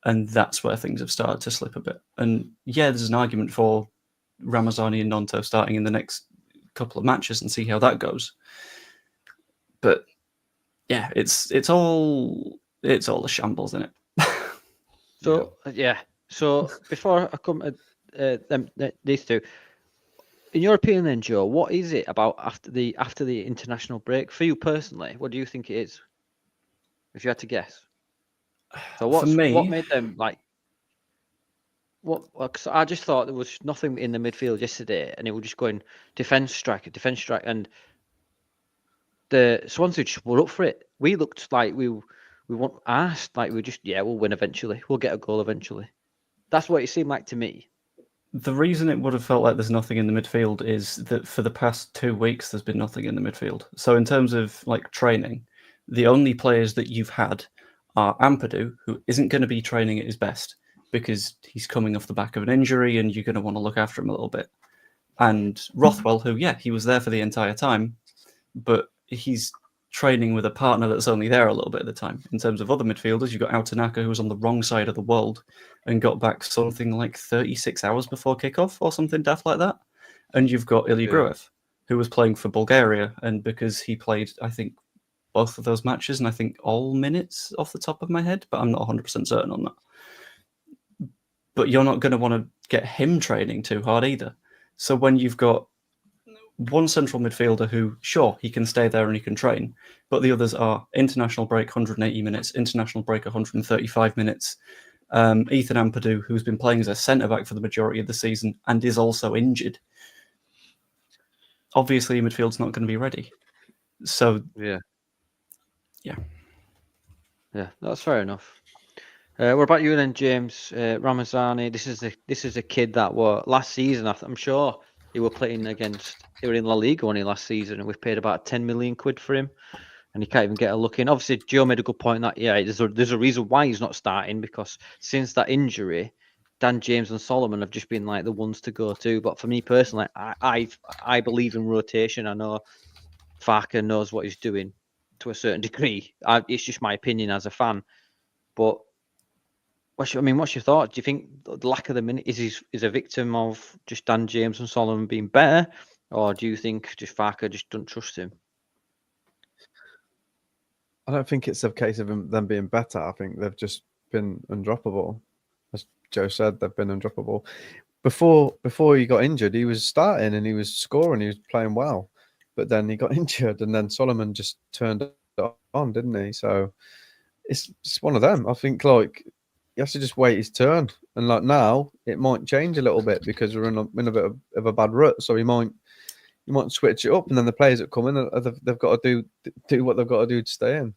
And that's where things have started to slip a bit. And yeah, there's an argument for Ramazani and Nonto starting in the next couple of matches and see how that goes. But yeah, it's all a shambles, isn't it? So So before I come to these two, in your opinion, then, Joe, what is it about after the international break for you personally? What do you think it is? If you had to guess. So what made them like? Cause I just thought there was nothing in the midfield yesterday, and it was just going defense strike, and the Swansea just were up for it. We looked like we weren't asked, like we just we'll win eventually, we'll get a goal eventually. That's what it seemed like to me. The reason it would have felt like there's nothing in the midfield is that for the past 2 weeks there's been nothing in the midfield. So in terms of like training, the only players that you've had are Ampadu, who isn't going to be training at his best because he's coming off the back of an injury and you're going to want to look after him a little bit. And Rothwell, who, he was there for the entire time, but he's training with a partner that's only there a little bit at the time. In terms of other midfielders, you've got Autanaka, who was on the wrong side of the world and got back something like 36 hours before kickoff or something daft like that. And you've got Ilya Gruev, who was playing for Bulgaria, and because he played, I think, both of those matches, and I think all minutes off the top of my head, but I'm not 100% certain on that. But you're not going to want to get him training too hard either. So when you've got one central midfielder who, sure, he can stay there and he can train, but the others are international break 180 minutes, international break 135 minutes. Ethan Ampadu, who's been playing as a centre-back for the majority of the season and is also injured. Obviously, midfield's not going to be ready. So, yeah, that's fair enough. What about you then, James? Ramazani, this is a kid that were last season. I'm sure he were playing against. They were in La Liga only last season, and we've paid about 10 million quid for him, and he can't even get a look in. Obviously, Joe made a good point that there's a reason why he's not starting, because since that injury, Dan James and Solomon have just been like the ones to go to. But for me personally, I believe in rotation. I know Farke knows what he's doing to a certain degree. It's just my opinion as a fan, but. What's your thought? Do you think the lack of the minute is a victim of just Dan James and Solomon being better, or do you think just Farke just don't trust him? I don't think it's a case of them being better. I think they've just been undroppable. As Joe said, they've been undroppable. Before he got injured, he was starting and he was scoring, he was playing well. But then he got injured, and then Solomon just turned it on, didn't he? So it's one of them. I think like he has to just wait his turn, and like now it might change a little bit because we're in a bit of a bad rut. So he might switch it up, and then the players that come in, they've got to do what they've got to do to stay in.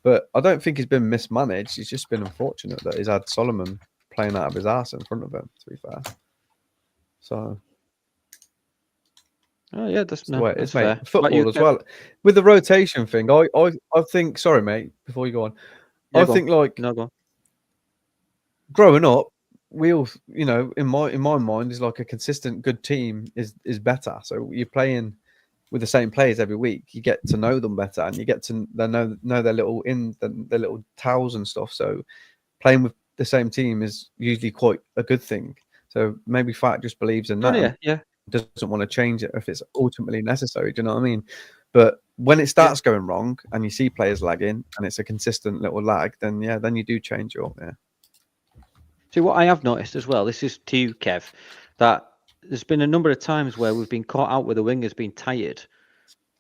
But I don't think he's been mismanaged. He's just been unfortunate that he's had Solomon playing out of his arse in front of him, to be fair. So Oh yeah, that's the way it that's is, mate. fair. But Football you, as well. With the rotation thing, I think. Sorry, mate. Before you go on, Yeah, I go on. think like No, go on. growing up, we all, in my mind, is like a consistent good team is better. So you're playing with the same players every week. You get to know them better, and you get to know their little their little towels and stuff. So playing with the same team is usually quite a good thing. So maybe Fat just believes in Oh that. yeah, And yeah. doesn't want to change it if it's ultimately necessary. Do you know what I mean? But when it starts going wrong and you see players lagging and it's a consistent little lag, then then you do change it up. Yeah. See, what I have noticed as well, this is to you, Kev, that there's been a number of times where we've been caught out with the wingers being tired,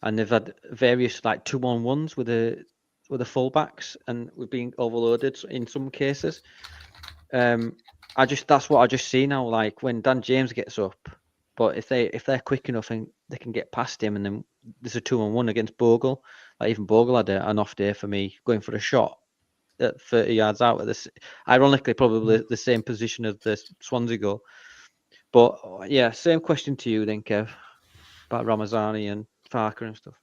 and they've had various like 2-on-1s with the fullbacks, and we've been overloaded in some cases. That's what I just see now. Like when Dan James gets up, but if they're quick enough and they can get past him, and then there's a 2-on-1 against Bogle. Like even Bogle had an off day for me going for a shot at 30 yards out of this, ironically probably the same position as the Swansea goal. But yeah, same question to you then, Kev, about Ramazani and Farke and stuff.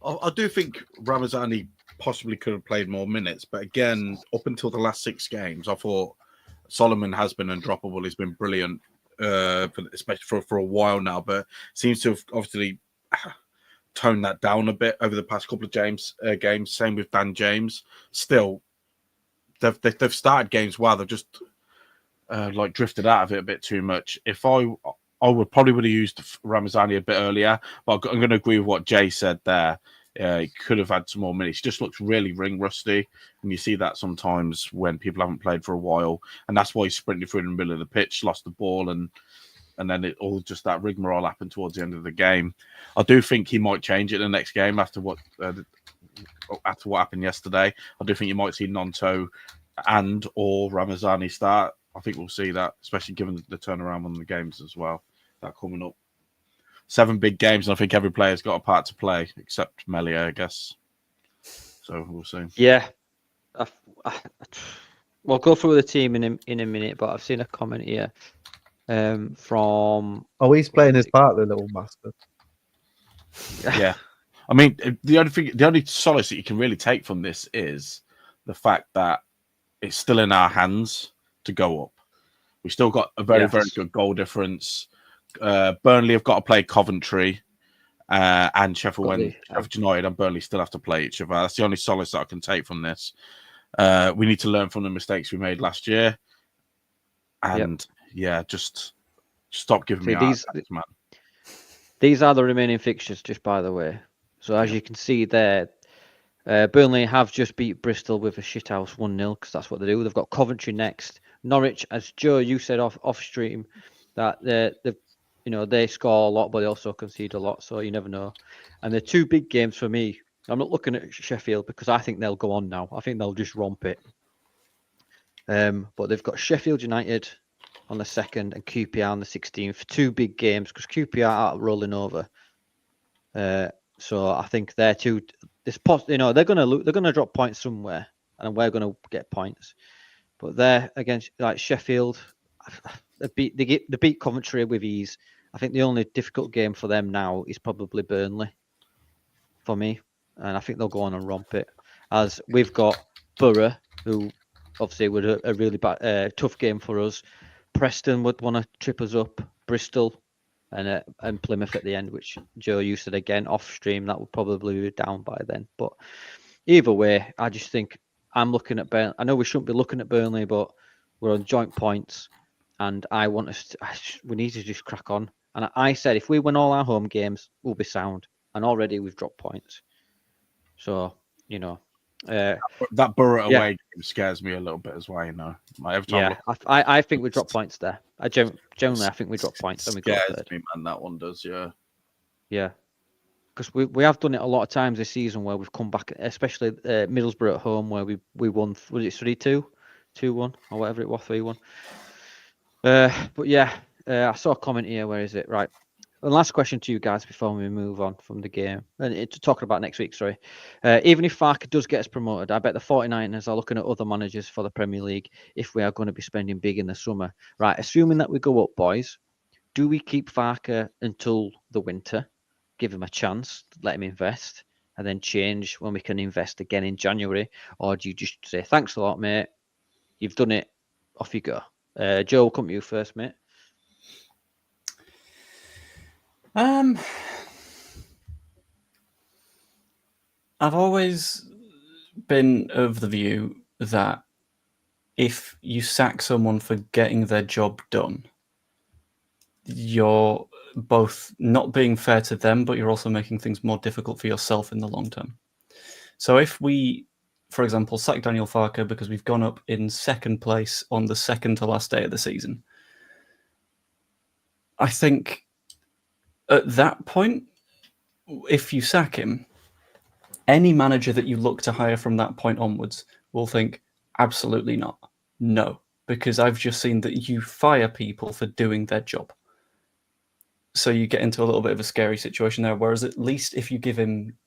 I do think Ramazani possibly could have played more minutes, but again, up until the last 6 games, I thought Solomon has been undroppable. He's been brilliant, especially for a while now, but seems to have obviously toned that down a bit over the past couple of games. Same with Dan James. Still, they've started games well. They've just like drifted out of it a bit too much. If I would have used Ramazani a bit earlier, but I'm going to agree with what Jay said there. He could have had some more minutes. He just looks really ring rusty, and you see that sometimes when people haven't played for a while, and that's why he sprinted through in the middle of the pitch, lost the ball, and then it all just that rigmarole happened towards the end of the game. I do think he might change it in the next game after what happened yesterday. I do think you might see Nonto and or Ramazani start. I think we'll see that, especially given the turnaround on the games as well. That coming up. 7 big games, and I think every player's got a part to play, except Melier, I guess. So we'll see. Yeah. We'll go through the team in a minute, but I've seen a comment here from... Oh, he's playing his part, the little bastard. Yeah. I mean, the only solace that you can really take from this is the fact that it's still in our hands to go up. We've still got a very good goal difference. Burnley have got to play Coventry and Sheffield United and Burnley still have to play each other. That's the only solace that I can take from this. We need to learn from the mistakes we made last year. And just stop giving me these, man. These are the remaining fixtures, just by the way. So as you can see there, Burnley have just beat Bristol with a shithouse 1-0 because that's what they do. They've got Coventry next. Norwich, as Joe, you said off stream, that they score a lot, but they also concede a lot, so you never know. And the 2 big games for me, I'm not looking at Sheffield because I think they'll go on now. I think they'll just romp it. But they've got Sheffield United on the 2nd and QPR on the 16th. 2 big games because QPR are rolling over. So I think they're two. They're gonna drop points somewhere, and we're gonna get points. But they're against like Sheffield. They beat Coventry with ease. I think the only difficult game for them now is probably Burnley. For me, and I think they'll go on and romp it. As we've got Borough, who obviously would a really tough game for us. Preston would want to trip us up. Bristol and Plymouth at the end, which Joe, you said again off stream that would probably be down by then. But either way, I just think I'm looking at Burnley. I know we shouldn't be looking at Burnley, but we're on joint points, and I want us. We need to just crack on. And I said if we win all our home games, we'll be sound. And already we've dropped points. So that Borough away game scares me a little bit as well. Every time I think we drop points there. Generally, I think we drop points. And we go third. Me, man, that one does, yeah. Because we have done it a lot of times this season where we've come back, especially Middlesbrough at home where we won. Was it 3-2, 2-1, or whatever it was, 3-1. But yeah, I saw a comment here. Where is it? Right. And last question to you guys before we move on from the game. And talking about next week, sorry. Even if Farke does get us promoted, I bet the 49ers are looking at other managers for the Premier League if we are going to be spending big in the summer. Right, assuming that we go up, boys, do we keep Farke until the winter, give him a chance, let him invest, and then change when we can invest again in January? Or do you just say, thanks a lot, mate, you've done it, off you go? Joe, we'll come to you first, mate. I've always been of the view that if you sack someone for getting their job done, you're both not being fair to them, but you're also making things more difficult for yourself in the long term. So if we, for example, sack Daniel Farke because we've gone up in second place on the second to last day of the season, I think at that point, if you sack him, any manager that you look to hire from that point onwards will think, absolutely not. No, because I've just seen that you fire people for doing their job. So you get into a little bit of a scary situation there, whereas at least if you give him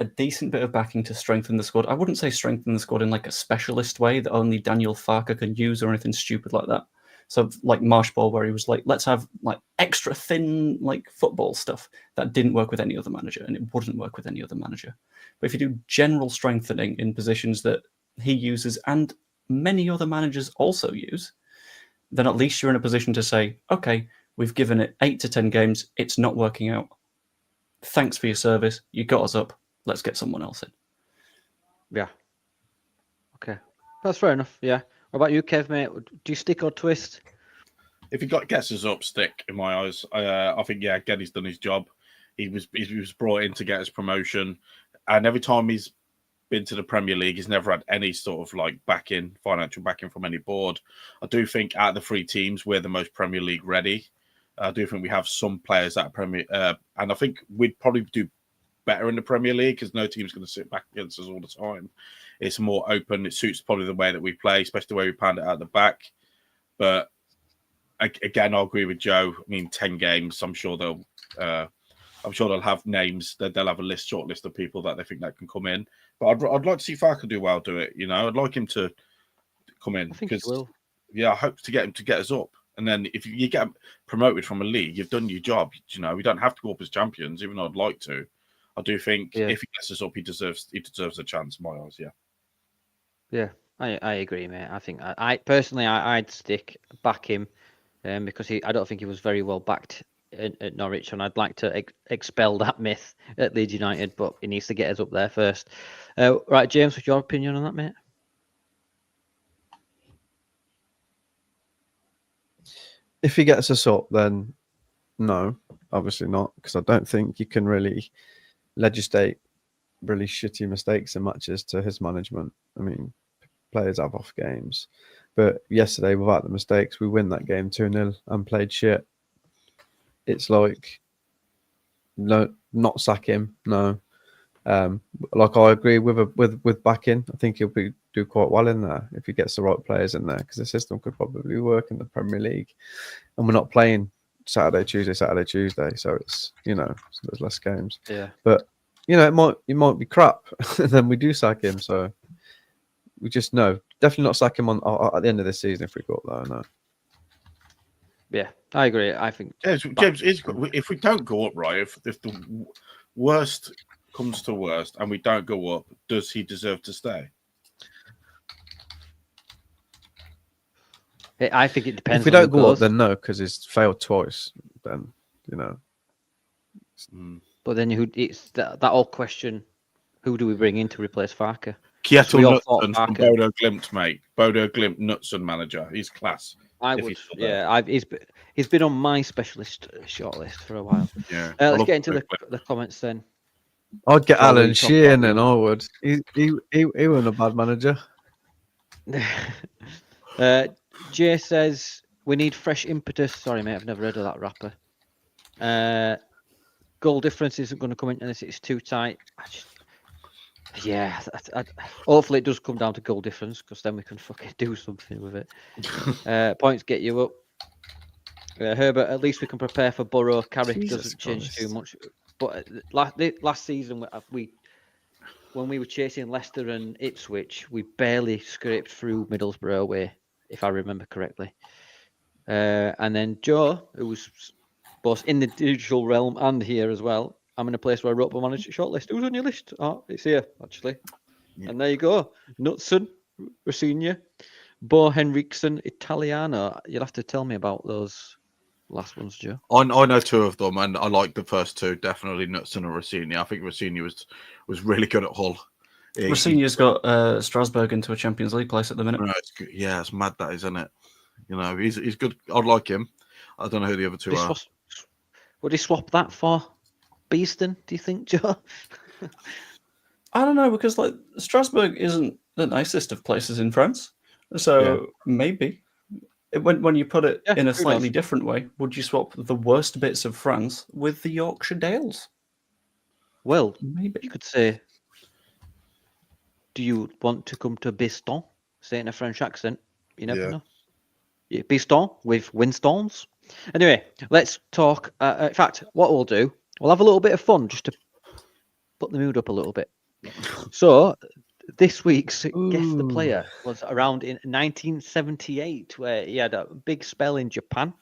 a decent bit of backing to strengthen the squad, I wouldn't say strengthen the squad in like a specialist way that only Daniel Farke can use or anything stupid like that. So like Marshball, where he was like, let's have like extra thin like football stuff that didn't work with any other manager, and it wouldn't work with any other manager. But if you do general strengthening in positions that he uses and many other managers also use, then at least you're in a position to say, okay, we've given it 8 to 10 games, it's not working out. Thanks for your service, you got us up, let's get someone else in. Yeah. Okay. That's fair enough, yeah. What about you, Kev, mate? Do you stick or twist? If he gets us up, stick in my eyes. I think, yeah, again, he's done his job. He was brought in to get his promotion, and every time he's been to the Premier League, he's never had any sort of like financial backing from any board. I do think out of the 3 teams, we're the most Premier League ready. I do think we have some players that are Premier, and I think we'd probably do better in the Premier League because no team's going to sit back against us all the time. It's more open. It suits probably the way that we play, especially the way we pound it out the back. But again, I'll agree with Joe. I mean, 10 games. I'm sure they'll have names. They'll have a short list of people that they think that can come in. But I'd like to see Farke do it. You know, I'd like him to come in. I think he will. Yeah, I hope to get him to get us up. And then if you get promoted from a league, you've done your job. You know, we don't have to go up as champions, even though I'd like to. I do think if he gets us up, he deserves a chance in my eyes. Yeah. Yeah, I agree, mate. I think I personally I'd back him because I don't think he was very well backed at Norwich, and I'd like to expel that myth at Leeds United, but he needs to get us up there first. Right, James, what's your opinion on that, mate? If he gets us up, then no, obviously not, because I don't think you can really legislate really shitty mistakes in matches to his management. I mean, players have off games, but yesterday, without the mistakes, we win that game 2-0 and played shit. It's like, no, not sack him, no. Like I agree with backing. I think he'll do quite well in there if he gets the right players in there, because the system could probably work in the Premier League, and we're not playing Saturday, Tuesday, so it's, you know, so there's less games. Yeah. But you know, it might be crap, and then we do sack him. So we just definitely not sack him at the end of this season if we go up there. No. Yeah, I agree. I think James, if we don't go up, right, if the worst comes to worst and we don't go up, does he deserve to stay? I think it depends. If we don't go up, then no, because he's failed twice. Then, you know. But then it's that old question: who do we bring in to replace Farke? Kjetil Knutsen from Bodo Glimt, mate. Bodo Glimt Knutsen manager. He's class. I would. Yeah, he's been on my specialist shortlist for a while. Yeah. Let's get into the comments then. I'd get Alan Sheehan, and I would. He wasn't a bad manager. Jay says we need fresh impetus. Sorry, mate, I've never heard of that rapper. Goal difference isn't going to come into this. It's too tight. Hopefully it does come down to goal difference, because then we can fucking do something with it. Points get you up. Herbert, at least we can prepare for Borough. Carrick doesn't change too much. But last season, when we were chasing Leicester and Ipswich, we barely scraped through Middlesbrough away, if I remember correctly. And then Joe, who was both in the digital realm and here as well. I'm in a place where I wrote up my shortlist. Who's on your list? Oh, it's here, actually. Yeah. And there you go. Knutson, Rosinha, Bo Henriksen, Italiano. You'll have to tell me about those last ones, Joe. I know two of them, and I like the first two, definitely Knutson and Rosinha. I think Rosinha was really good at Hull. Rosinha's got Strasbourg into a Champions League place at the minute. Yeah, it's mad that, isn't it? You know, he's good. I'd like him. I don't know who the other two are. Would he swap that for Beeston, do you think, Joe? I don't know, because like Strasbourg isn't the nicest of places in France. So maybe. When you put it in a slightly different way, would you swap the worst bits of France with the Yorkshire Dales? Well, maybe. You could say, do you want to come to Beeston? Say it in a French accent. You never know. Yeah, Beeston with Winstones. Anyway, let's talk. In fact, what we'll do, we'll have a little bit of fun just to put the mood up a little bit. So, this week's Guess the Player was around in 1978, where he had a big spell in Japan,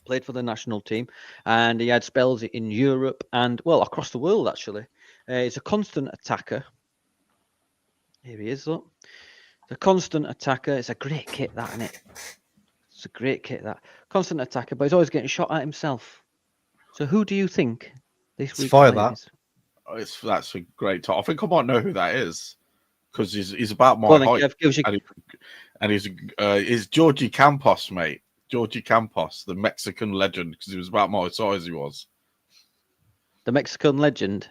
played for the national team, and he had spells in Europe and, well, across the world, actually. He's a constant attacker. Here he is, look. The constant attacker. It's a great kit, that, isn't it? It's a great kit, that. Constant attacker, but he's always getting shot at himself. So who do you think this week's player is? That's a great talk. I think I might know who that is, because he's about my height. And he's Georgie Campos, mate. Georgie Campos, the Mexican legend, because he was about my size. He was the Mexican legend.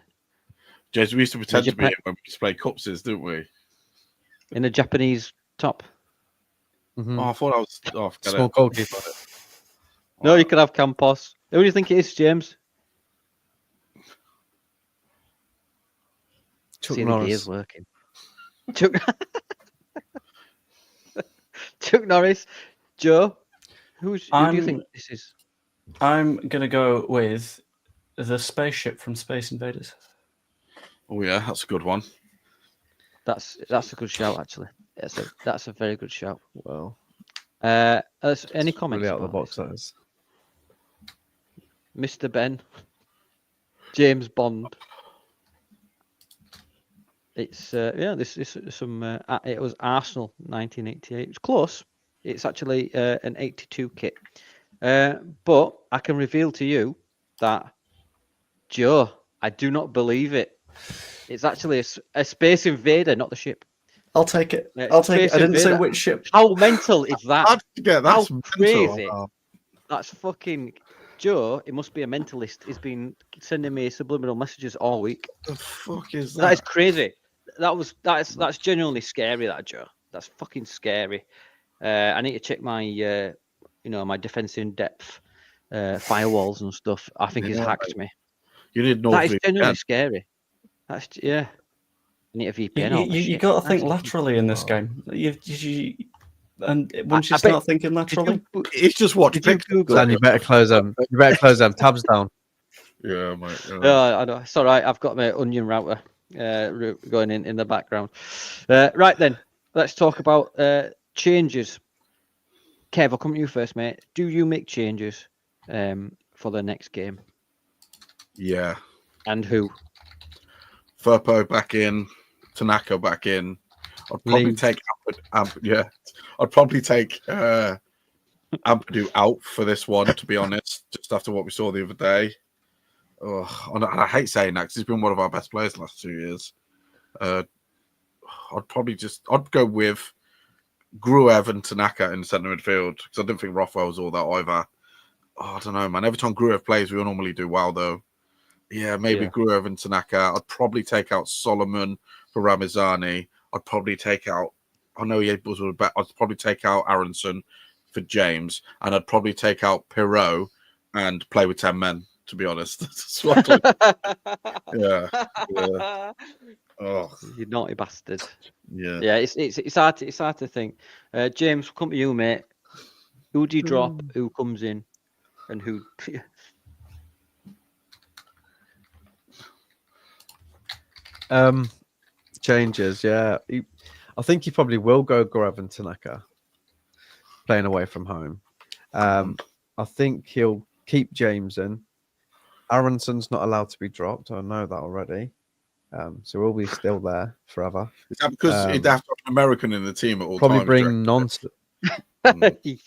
James, we used to pretend to be him when we used to play cups, didn't we? In a Japanese top. Mm-hmm. Oh, I thought I was small goalkeeper. No, you can have Campos. Who do you think it is, James? Chuck Norris. Is working. Chuck Norris. Joe, who do you think this is? I'm gonna go with the spaceship from Space Invaders. Oh yeah, that's a good one. That's a good shout, actually. That's a very good shout. Well, any comments? Really out of the box, that is. Mr. Ben, James Bond. It's this is some. It was Arsenal 1988. It's close. It's actually an 82 kit. But I can reveal to you that, Joe, I do not believe it. It's actually a Space Invader, not the ship. I'll take it. I'll take it. I didn't say which ship. How mental is that? That's crazy. Wow. That's fucking Joe. It must be a mentalist. He's been sending me subliminal messages all week. The fuck is that? That is crazy. That's genuinely scary. That, Joe. That's fucking scary. I need to check my my defense in depth firewalls and stuff. I think he's hacked me. You need That is genuinely scary. That's I need a VPN. You got to think laterally in this game. And once you start thinking laterally, it's just what Dan, you better close them. You better close them tabs down. Yeah, mate. I know. It's all right. I've got my onion router going in the background. Right then, let's talk about changes. Kev, I'll come to you first, mate. Do you make changes for the next game? Yeah. And who? Firpo back in, Tanaka back in. I'd probably take I'd probably take Ampadu out for this one, to be honest, just after what we saw the other day. Oh, I hate saying that because he's been one of our best players the last 2 years. I'd go with Gruev and Tanaka in the centre midfield, because I didn't think Rothwell was all that either. I don't know, man. Every time Gruev plays, we normally do well, though. Yeah, maybe Gruev and Tanaka. I'd probably take out Solomon for Ramazani. I'd probably take out, I know he was a bet. I'd probably take out Aronson for James, and I'd probably take out Pirot and play with 10 men, to be honest. Yeah. Oh, you naughty bastard. Yeah. It's hard to think. James, come to you, mate. Who do you drop? Who comes in? And who? Changes, yeah. I think he probably will go Gruev and Tanaka, playing away from home. I think he'll keep James in. Aronson's not allowed to be dropped. I know that already. So we'll be still there forever. Is that because he'd have to have an American in the team at all Probably times? bring nonsense. Yeah. In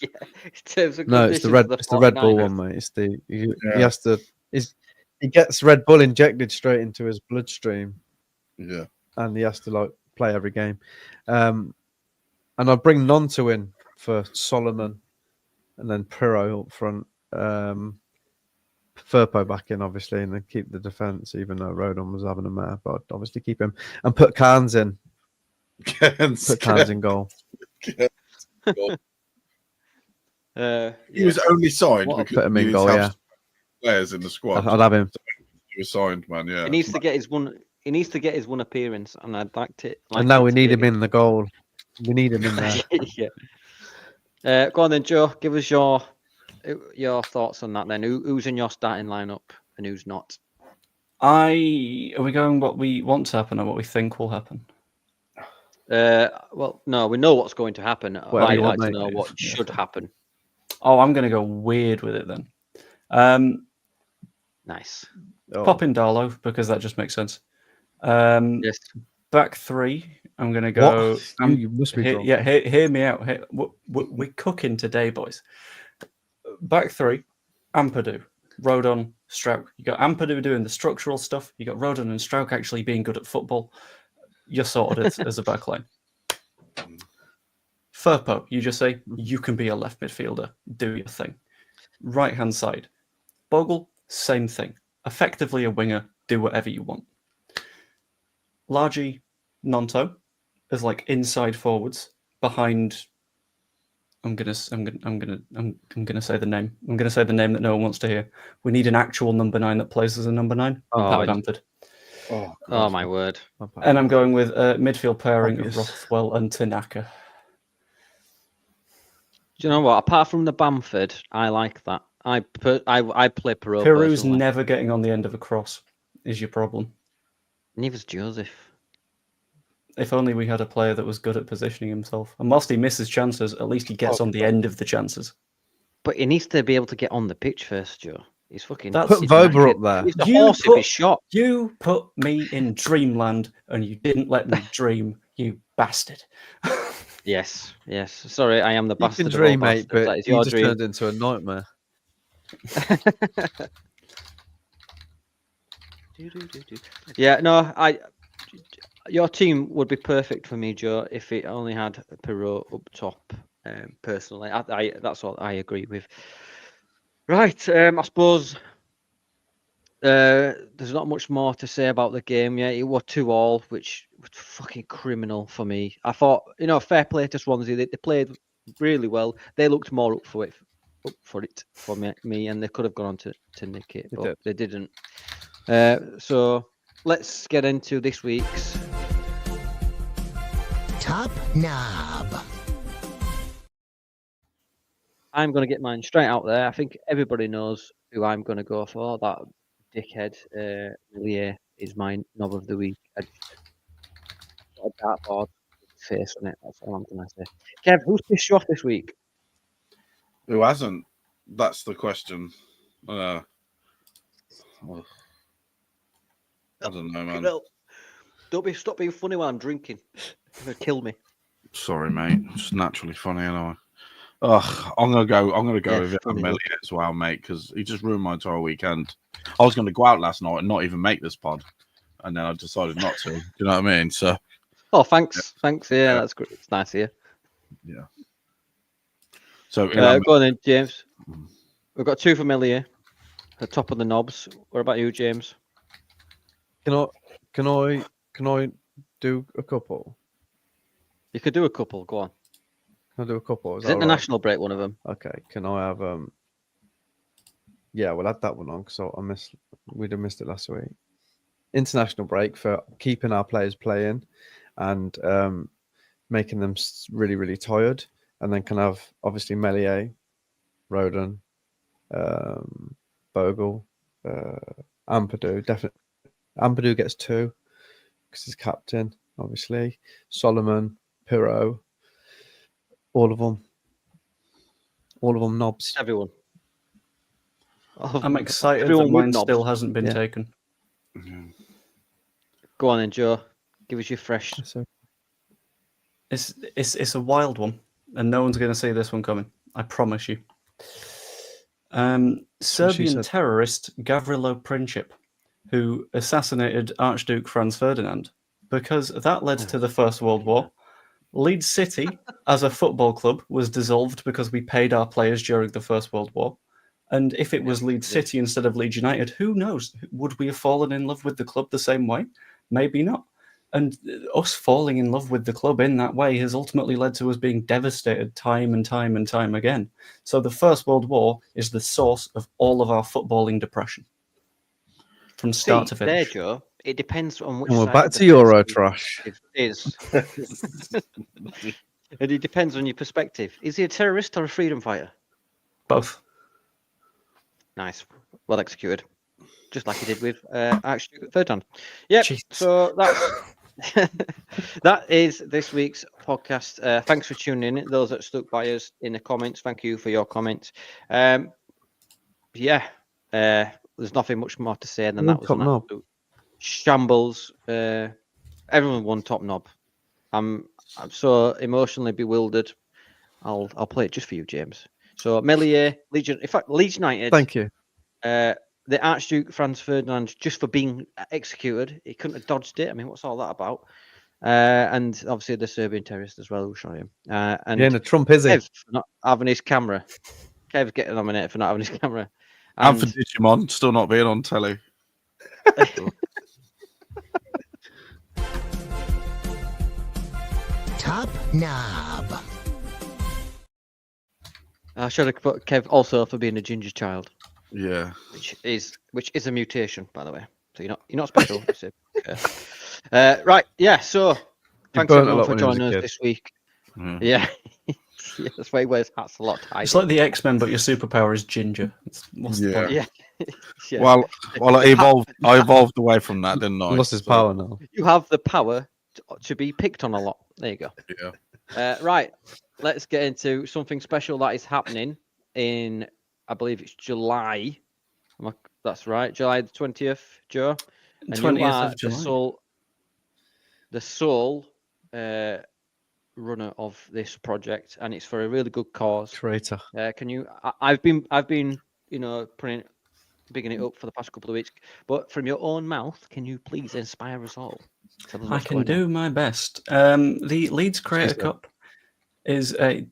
terms of No, it's the conditions for Red Bull 49ers. one, mate. It's the he has to. He gets Red Bull injected straight into his bloodstream, Yeah. and he has to like play every game. And I'll bring Nonto in for Solomon, and then Pirro up front. Firpo back in, obviously, and then keep the defense, even though Rodon was having a mare, but obviously keep him and put Carnes in. Put Carnes in goal. He was only signed What- because Put him he in needs goal, to yeah. have players in the squad. I'll have him. He was signed, man. Yeah. He needs to get his one. He needs to get his one appearance, and I'd like to. And now we need him in the goal. We need him in there. Yeah. Go on then, Joe. Give us your thoughts on that. Then, who's in your starting lineup and who's not? Are we going what we want to happen or what we think will happen? Well, no, we know what's going to happen. Whatever I'd you like want, to mate. know what should happen. Oh, I'm going to go weird with it then. Nice. Pop in Darlow because that just makes sense. Yes. Back three, I'm going to go. What? You must be drunk. Hear me out. We're cooking today, boys. Back three, Ampadu, Rodon, Strauch. You got Ampadu doing the structural stuff. You got Rodon and Strauch actually being good at football. You're sorted as a backline. Firpo, you just say you can be a left midfielder. Do your thing. Right hand side, Bogle, same thing. Effectively a winger. Do whatever you want. Largy, Nonto, as like inside forwards behind. I'm gonna say the name. I'm gonna say the name that no one wants to hear. We need an actual number 9 that plays as a number 9. Pat Bamford. Oh my word! And I'm going with a midfield pairing of Rothwell and Tanaka. Do you know what? Apart from the Bamford, I like that. I play Peru. Peru's never getting on the end of a cross. Is your problem? Neither's Joseph. If only we had a player that was good at positioning himself. And whilst he misses chances, at least he gets on the end of the chances. But he needs to be able to get on the pitch first, Joe. He's fucking. Put Vober up there. He's the horse if he's shot. You put me in dreamland and you didn't let me dream, you bastard. Yes. Sorry, I am the You bastard. can dream, of all mate, bastards. but That is you your just dream. turned into a nightmare. Yeah, no, your team would be perfect for me, Joe, if it only had Peru up top. Personally, that's what I agree with. Right, I suppose there's not much more to say about the game. Yeah, it was 2-2, which was fucking criminal for me. I thought, fair play to Swansea. They played really well. They looked more up for it for me, and they could have gone on to nick it, but they didn't. So let's get into this week's Top Knob. I'm going to get mine straight out there. I think everybody knows who I'm going to go for. That dickhead, Melier, is my knob of the week. I just got a dartboard with his face on it. That's all I'm going to say. Kev, who's pissed you off this week? Who hasn't? That's the question. I don't know, man. Stop being funny while I'm drinking. You're going to kill me. Sorry, mate. It's naturally funny, anyway. I'm gonna go with Melier as well, mate, because he just ruined my entire weekend. I was gonna go out last night and not even make this pod, and then I decided not to. Do you know what I mean? So. Oh, thanks. Yeah, that's great. It's nice here. Yeah. So go on then, James. We've got 2 for Melier, the top of the knobs. What about you, James? Can I do a couple? You could do a couple. Go on. Can I do a couple? Is international break one of them? Okay. Can I have Yeah, we'll add that one on because we'd have missed it last week. International break for keeping our players playing and making them really, really tired. And then can have obviously Melier, Rodon, Bogle, Ampadu. Definitely, Ampadu gets 2 because he's captain. Obviously, Solomon, Pirro, all of them knobs. Everyone. I'm excited everyone that with mine knobs. still hasn't been Yeah. taken. Go on then, Joe. Give us your fresh. So, It's a wild one, and no one's going to see this one coming. I promise you. Serbian said. terrorist Gavrilo Princip, who assassinated Archduke Franz Ferdinand, because that led to the First World War. Leeds City, as a football club, was dissolved because we paid our players during the First World War. And if it was Leeds City instead of Leeds United, who knows? Would we have fallen in love with the club the same way? Maybe not. And us falling in love with the club in that way has ultimately led to us being devastated time and time and time again. So the First World War is the source of all of our footballing depression. From start to finish. There, Joe. It depends on which and we're side back of to the Euro fence trash. it is. And it depends on your perspective. Is he a terrorist or a freedom fighter? Both. Nice. Well executed. Just like he did with Archduke Ferdinand. Yep. Jeez. So that's that is this week's podcast. Thanks for tuning in. Those that stuck by us in the comments, thank you for your comments. There's nothing much more to say than that was Top an knob. absolute shambles. Everyone won top knob. I'm so emotionally bewildered. I'll play it just for you, James. So Melier, Legion. In fact, Leeds United. Thank you. The Archduke Franz Ferdinand, just for being executed, he couldn't have dodged it. I mean, what's all that about? And obviously the Serbian terrorist as well, who shot him. And Yeah, and a Trump is he? Kev for not having his camera. Kev's getting nominated for not having his camera. And for Digimon still not being on telly. Top knob. I should have put Kev also for being a ginger child, Yeah. which is a mutation, by the way. So you're not special. Right, yeah. So thanks burnt a everyone lot for when he was a joining us kid. this week. Yeah. Yeah, yeah, that's why he wears hats a lot tighter. It's like the X-Men, but your superpower is ginger. What's the Yeah. point? Yeah. Yeah. Well, I evolved away from that, didn't I? He lost his So, power now. You have the power to be picked on a lot. There you go. Yeah. Right, let's get into something special that is happening in, I believe it's July. That's right, July the 20th, Joe. And 20th you are of July. the sole runner of this project, and it's for a really good cause. Traitor. Can you? I've been bigging it up for the past couple of weeks, but from your own mouth, can you please inspire us all? Tell us I what's can going on. do my best. The Leeds Creator Cup is a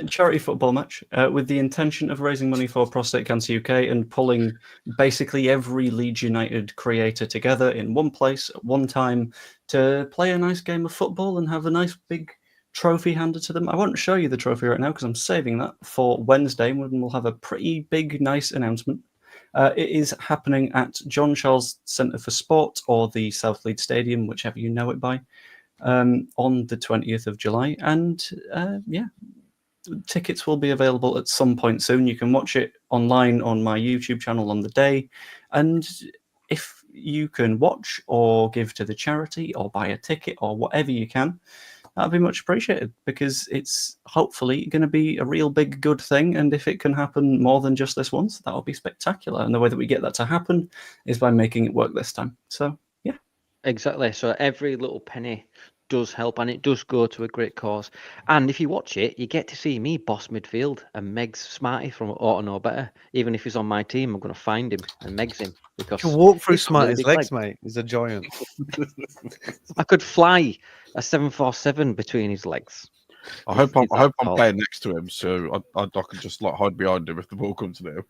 charity football match with the intention of raising money for Prostate Cancer UK and pulling basically every Leeds United creator together in one place at one time to play a nice game of football and have a nice big trophy handed to them. I won't show you the trophy right now because I'm saving that for Wednesday when we'll have a pretty big, nice announcement. It is happening at John Charles Centre for Sport or the South Leeds Stadium, whichever you know it by, on the 20th of July. And tickets will be available at some point soon. You can watch it online on my YouTube channel on the day. And if you can watch or give to the charity or buy a ticket or whatever you can, that'd be much appreciated because it's hopefully going to be a real big good thing. And if it can happen more than just this once, that would be spectacular. And the way that we get that to happen is by making it work this time. So, yeah. Exactly. So every little penny does help and it does go to a great cause. And if you watch it, you get to see me boss midfield and Meg's Smarty from Ought to Know Better. Even if he's on my team, I'm going to find him and Meg's him. Because You can walk through he's got really Smarty's big legs, mate. He's a giant. I could fly a 747 between his legs. I hope He's that I'm tall. playing next to him, so I can just like hide behind him if the ball comes to him.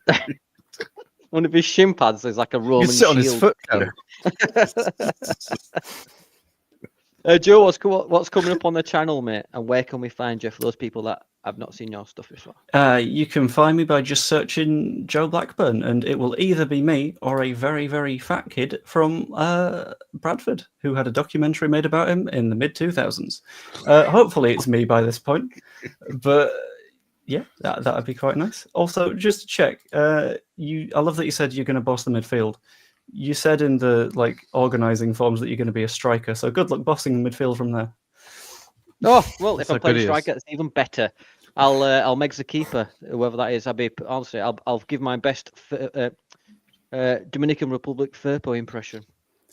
One of his shin pads is like a You Roman can sit on his shield. foot, Kev. Joe, what's coming up on the channel, mate? And where can we find you for those people that have not seen your stuff before? You can find me by just searching Joe Blackburn, and it will either be me or a very, very fat kid from Bradford who had a documentary made about him in the mid-2000s. Hopefully it's me by this point, but yeah, that would be quite nice. Also, just to check, I love that you said you're going to boss the midfield. You said in the organising forms that you're going to be a striker, so good luck bossing the midfield from there. Oh, well, if That's I'm how playing good he is. striker, it's even better. I'll Meg's the keeper, whoever that is. Honestly, I'll give my best Dominican Republic Firpo impression.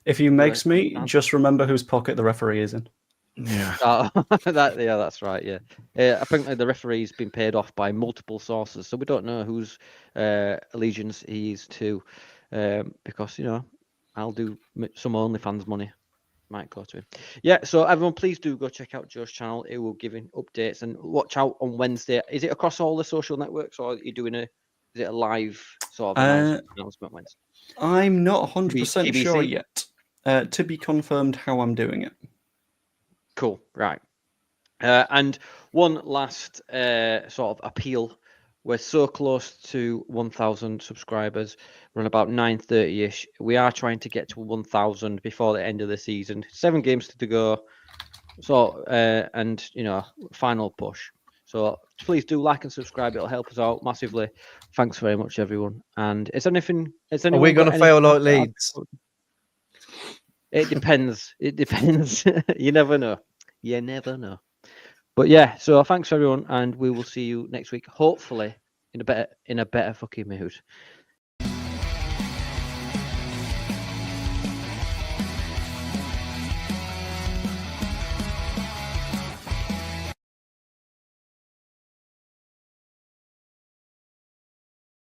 If you makes me, just remember whose pocket the referee is in. Yeah. That's right. Yeah. Apparently, the referee's been paid off by multiple sources, so we don't know whose allegiance he is to, because I'll do some OnlyFans money. Might go to him. Yeah, so everyone, please do go check out Joe's channel. It will give him updates, and watch out on Wednesday. Is it across all the social networks, or are you doing is it a live sort of announcement Wednesday? I'm not 100% sure TBC? yet. To be confirmed how I'm doing it. Cool, right. And one last sort of appeal. We're so close to 1,000 subscribers. We're on about 930-ish. We are trying to get to 1,000 before the end of the season. 7 games to go. So, and final push. So please do like and subscribe. It'll help us out massively. Thanks very much, everyone. And is anyone? Are we going to fail like Leeds? It depends. It depends. You never know. You never know. But yeah, so thanks everyone, and we will see you next week. Hopefully in a better fucking mood.